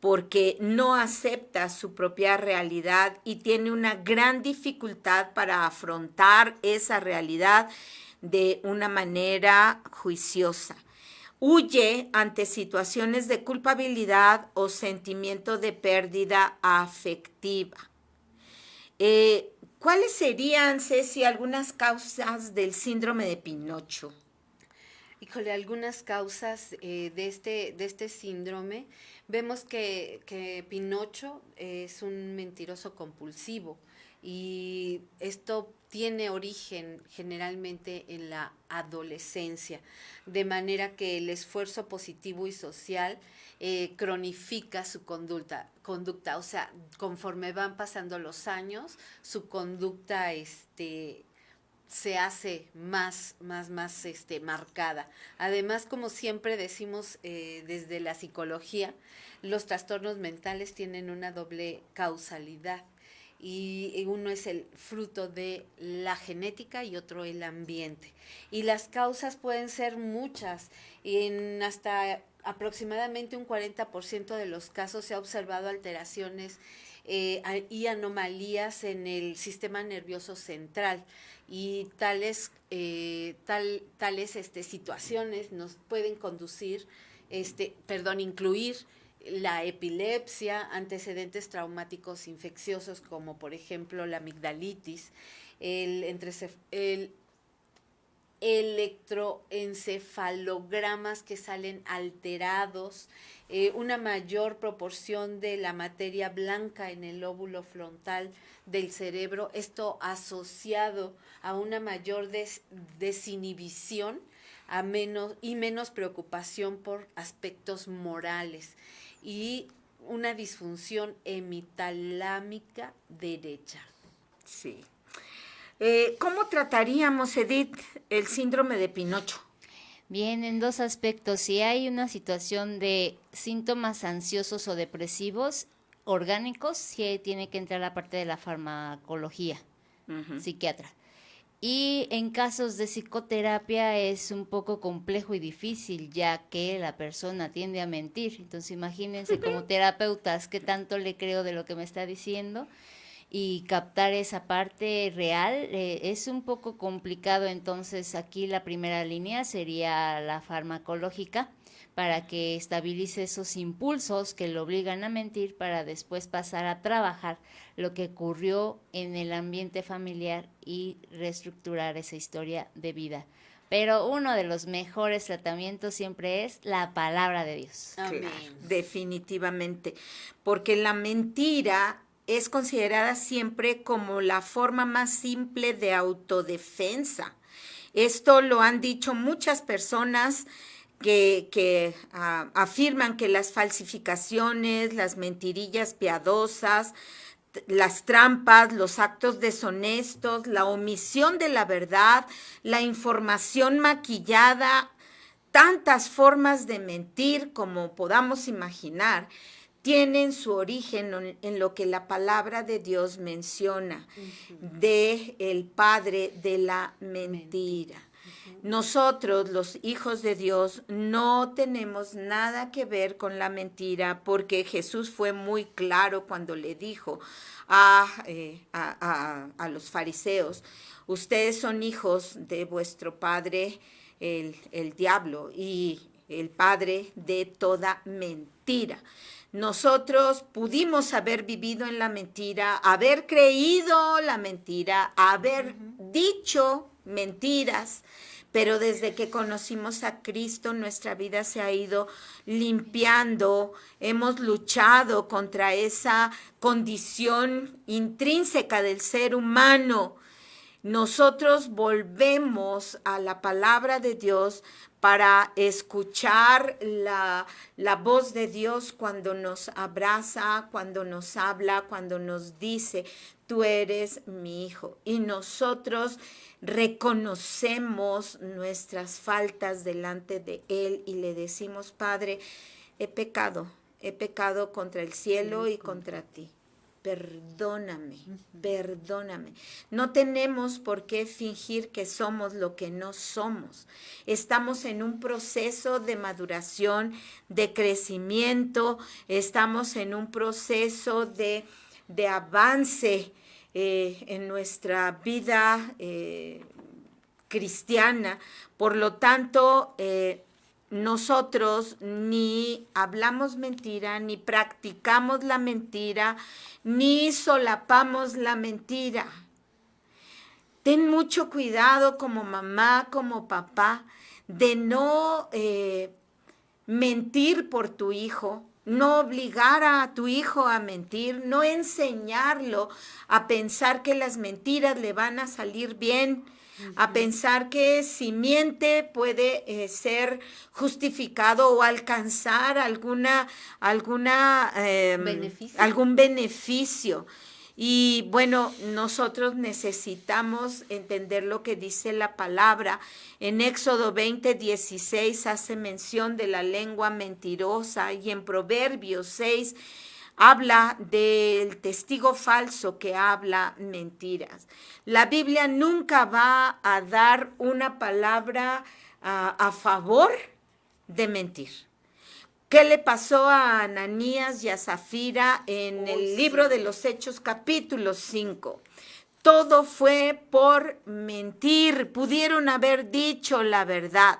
F: porque no acepta su propia realidad y tiene una gran dificultad para afrontar esa realidad de una manera juiciosa. Huye ante situaciones de culpabilidad o sentimiento de pérdida afectiva. ¿Cuáles serían, Ceci, algunas causas del síndrome de Pinocho?
H: Híjole, algunas causas de este síndrome. Vemos que Pinocho es un mentiroso compulsivo y esto tiene origen generalmente en la adolescencia, de manera que el esfuerzo positivo y social cronifica su conducta, o sea, conforme van pasando los años, su conducta se hace más marcada. Además, como siempre decimos desde la psicología, los trastornos mentales tienen una doble causalidad. Y uno es el fruto de la genética y otro el ambiente. Y las causas pueden ser muchas. En hasta aproximadamente un 40% de los casos se ha observado alteraciones y anomalías en el sistema nervioso central. Y tales situaciones nos pueden incluir la epilepsia, antecedentes traumáticos infecciosos como por ejemplo la amigdalitis, el electroencefalogramas que salen alterados, una mayor proporción de la materia blanca en el lóbulo frontal del cerebro, esto asociado a una mayor desinhibición menos preocupación por aspectos morales y una disfunción hemitalámica derecha.
F: Sí. ¿Cómo trataríamos, Edith, el síndrome de Pinocho?
G: Bien, en dos aspectos. Si hay una situación de síntomas ansiosos o depresivos orgánicos, sí tiene que entrar la parte de la farmacología, psiquiatra. Y en casos de psicoterapia es un poco complejo y difícil, ya que la persona tiende a mentir. Entonces imagínense como terapeutas qué tanto le creo de lo que me está diciendo, y captar esa parte real es un poco complicado. Entonces aquí la primera línea sería la farmacológica, para que estabilice esos impulsos que lo obligan a mentir, para después pasar a trabajar lo que ocurrió en el ambiente familiar y reestructurar esa historia de vida. Pero uno de los mejores tratamientos siempre es la palabra de Dios.
H: Amén.
F: Claro, definitivamente, porque la mentira es considerada siempre como la forma más simple de autodefensa. Esto lo han dicho muchas personas que afirman que las falsificaciones, las mentirillas piadosas, las trampas, los actos deshonestos, la omisión de la verdad, la información maquillada, tantas formas de mentir como podamos imaginar, tienen su origen en lo que la palabra de Dios menciona, de el padre de la mentira. Nosotros, los hijos de Dios, no tenemos nada que ver con la mentira, porque Jesús fue muy claro cuando le dijo a los fariseos: ustedes son hijos de vuestro padre, el diablo, y el padre de toda mentira. Nosotros pudimos haber vivido en la mentira, haber creído la mentira, haber dicho mentiras, pero desde que conocimos a Cristo, nuestra vida se ha ido limpiando. Hemos luchado contra esa condición intrínseca del ser humano. Nosotros volvemos a la palabra de Dios para escuchar la voz de Dios cuando nos abraza, cuando nos habla, cuando nos dice: tú eres mi hijo. Y nosotros reconocemos nuestras faltas delante de Él y le decimos: Padre, he pecado contra el cielo y contra ti. Perdóname, perdóname. No tenemos por qué fingir que somos lo que no somos. Estamos en un proceso de maduración, de crecimiento, estamos en un proceso de avance en nuestra vida cristiana. Por lo tanto, nosotros ni hablamos mentira, ni practicamos la mentira, ni solapamos la mentira. Ten mucho cuidado como mamá, como papá, de no mentir por tu hijo, no obligar a tu hijo a mentir, no enseñarlo a pensar que las mentiras le van a salir bien, a pensar que si miente puede ser justificado o alcanzar algún beneficio. Y bueno, nosotros necesitamos entender lo que dice la palabra. En Éxodo 20:16 hace mención de la lengua mentirosa, y en Proverbios 6 habla del testigo falso que habla mentiras. La Biblia nunca va a dar una palabra a favor de mentir. ¿Qué le pasó a Ananías y a Zafira en el libro de los Hechos, capítulo 5? Todo fue por mentir. Pudieron haber dicho la verdad,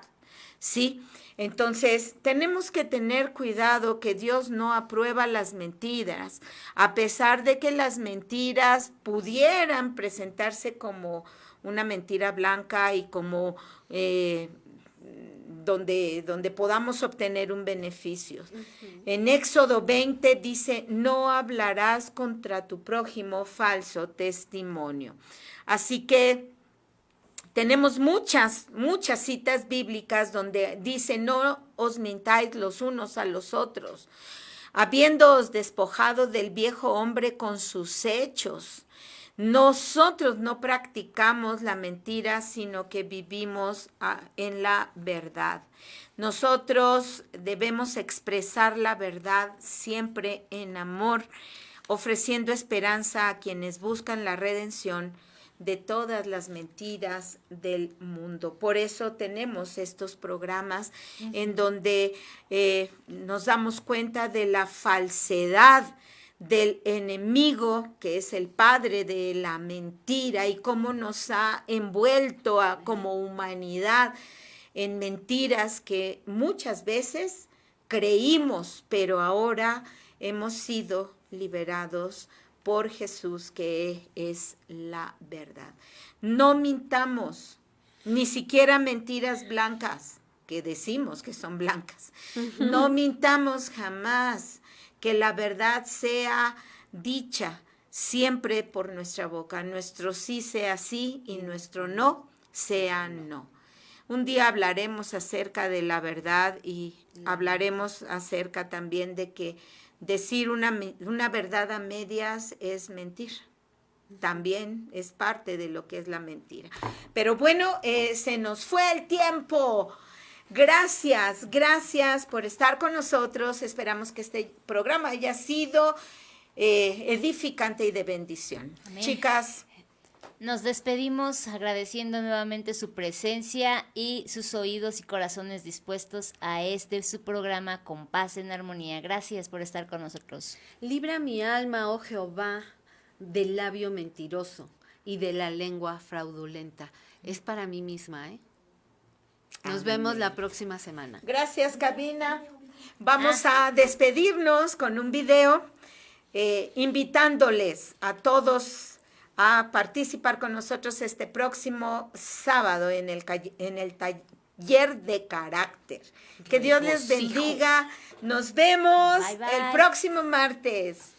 F: ¿sí? Entonces, tenemos que tener cuidado que Dios no aprueba las mentiras, a pesar de que las mentiras pudieran presentarse como una mentira blanca y como donde podamos obtener un beneficio. En Éxodo 20 dice: no hablarás contra tu prójimo falso testimonio. Así que tenemos muchas citas bíblicas donde dice: no os mintáis los unos a los otros, habiéndoos despojado del viejo hombre con sus hechos. Nosotros no practicamos la mentira, sino que vivimos en la verdad. Nosotros debemos expresar la verdad siempre en amor, ofreciendo esperanza a quienes buscan la redención de todas las mentiras del mundo. Por eso tenemos estos programas en donde nos damos cuenta de la falsedad del enemigo, que es el padre de la mentira, y cómo nos ha envuelto como humanidad en mentiras que muchas veces creímos, pero ahora hemos sido liberados por Jesús, que es la verdad. No mintamos, ni siquiera mentiras blancas, que decimos que son blancas. No mintamos jamás. Que la verdad sea dicha siempre por nuestra boca. Nuestro sí sea sí y nuestro no sea no. Un día hablaremos acerca de la verdad y hablaremos acerca también de que decir una verdad a medias es mentir. También es parte de lo que es la mentira. Pero bueno, se nos fue el tiempo. Gracias por estar con nosotros. Esperamos que este programa haya sido edificante y de bendición. Amén. Chicas,
G: nos despedimos agradeciendo nuevamente su presencia y sus oídos y corazones dispuestos a su programa Con Paz en Armonía. Gracias por estar con nosotros.
H: Libra mi alma, oh Jehová, del labio mentiroso y de la lengua fraudulenta. Es para mí misma, Nos vemos la próxima semana.
F: Gracias, cabina. Vamos a despedirnos con un video invitándoles a todos a participar con nosotros este próximo sábado en el taller de carácter. Que Dios les bendiga. Nos vemos el próximo martes.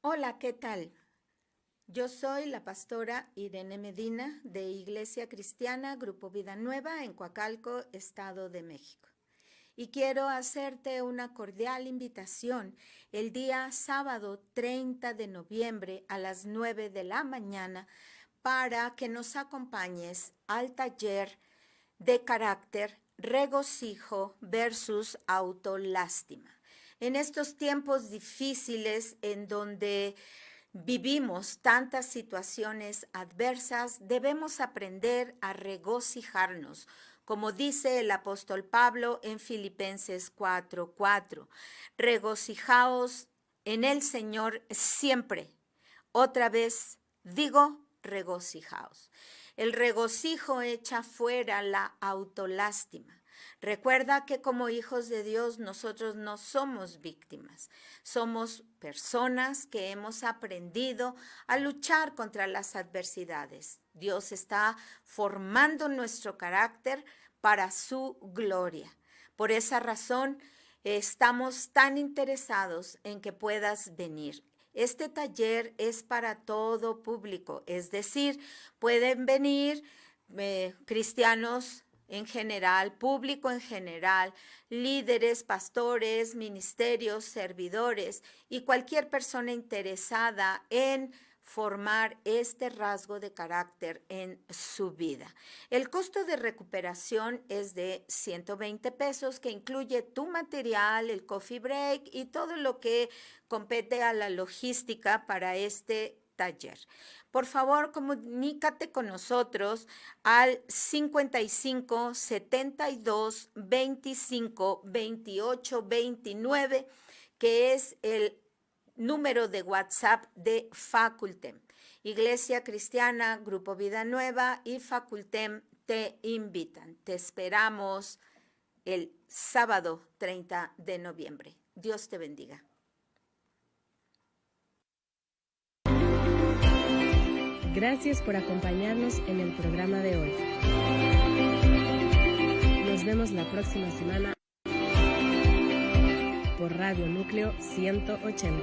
F: Hola, ¿qué tal? Yo soy la pastora Irene Medina de Iglesia Cristiana Grupo Vida Nueva en Coacalco, Estado de México. Y quiero hacerte una cordial invitación el día sábado 30 de noviembre a las 9 de la mañana para que nos acompañes al taller de carácter regocijo versus autolástima. En estos tiempos difíciles en donde vivimos tantas situaciones adversas, debemos aprender a regocijarnos, como dice el apóstol Pablo en Filipenses 4:4. Regocijaos en el Señor siempre. Otra vez digo, regocijaos. El regocijo echa fuera la autolástima. Recuerda que como hijos de Dios nosotros no somos víctimas, somos personas que hemos aprendido a luchar contra las adversidades. Dios está formando nuestro carácter para su gloria. Por esa razón estamos tan interesados en que puedas venir. Este taller es para todo público, es decir, pueden venir cristianos en general, público en general, líderes, pastores, ministerios, servidores y cualquier persona interesada en formar este rasgo de carácter en su vida. El costo de recuperación es de 120 pesos, que incluye tu material, el coffee break y todo lo que compete a la logística para este taller. Por favor, comunícate con nosotros al 55 72 25 28 29, que es el número de WhatsApp de Facultem. Iglesia Cristiana, Grupo Vida Nueva y Facultem te invitan. Te esperamos el sábado 30 de noviembre. Dios te bendiga.
A: Gracias por acompañarnos en el programa de hoy. Nos vemos la próxima semana por Radio Núcleo 180.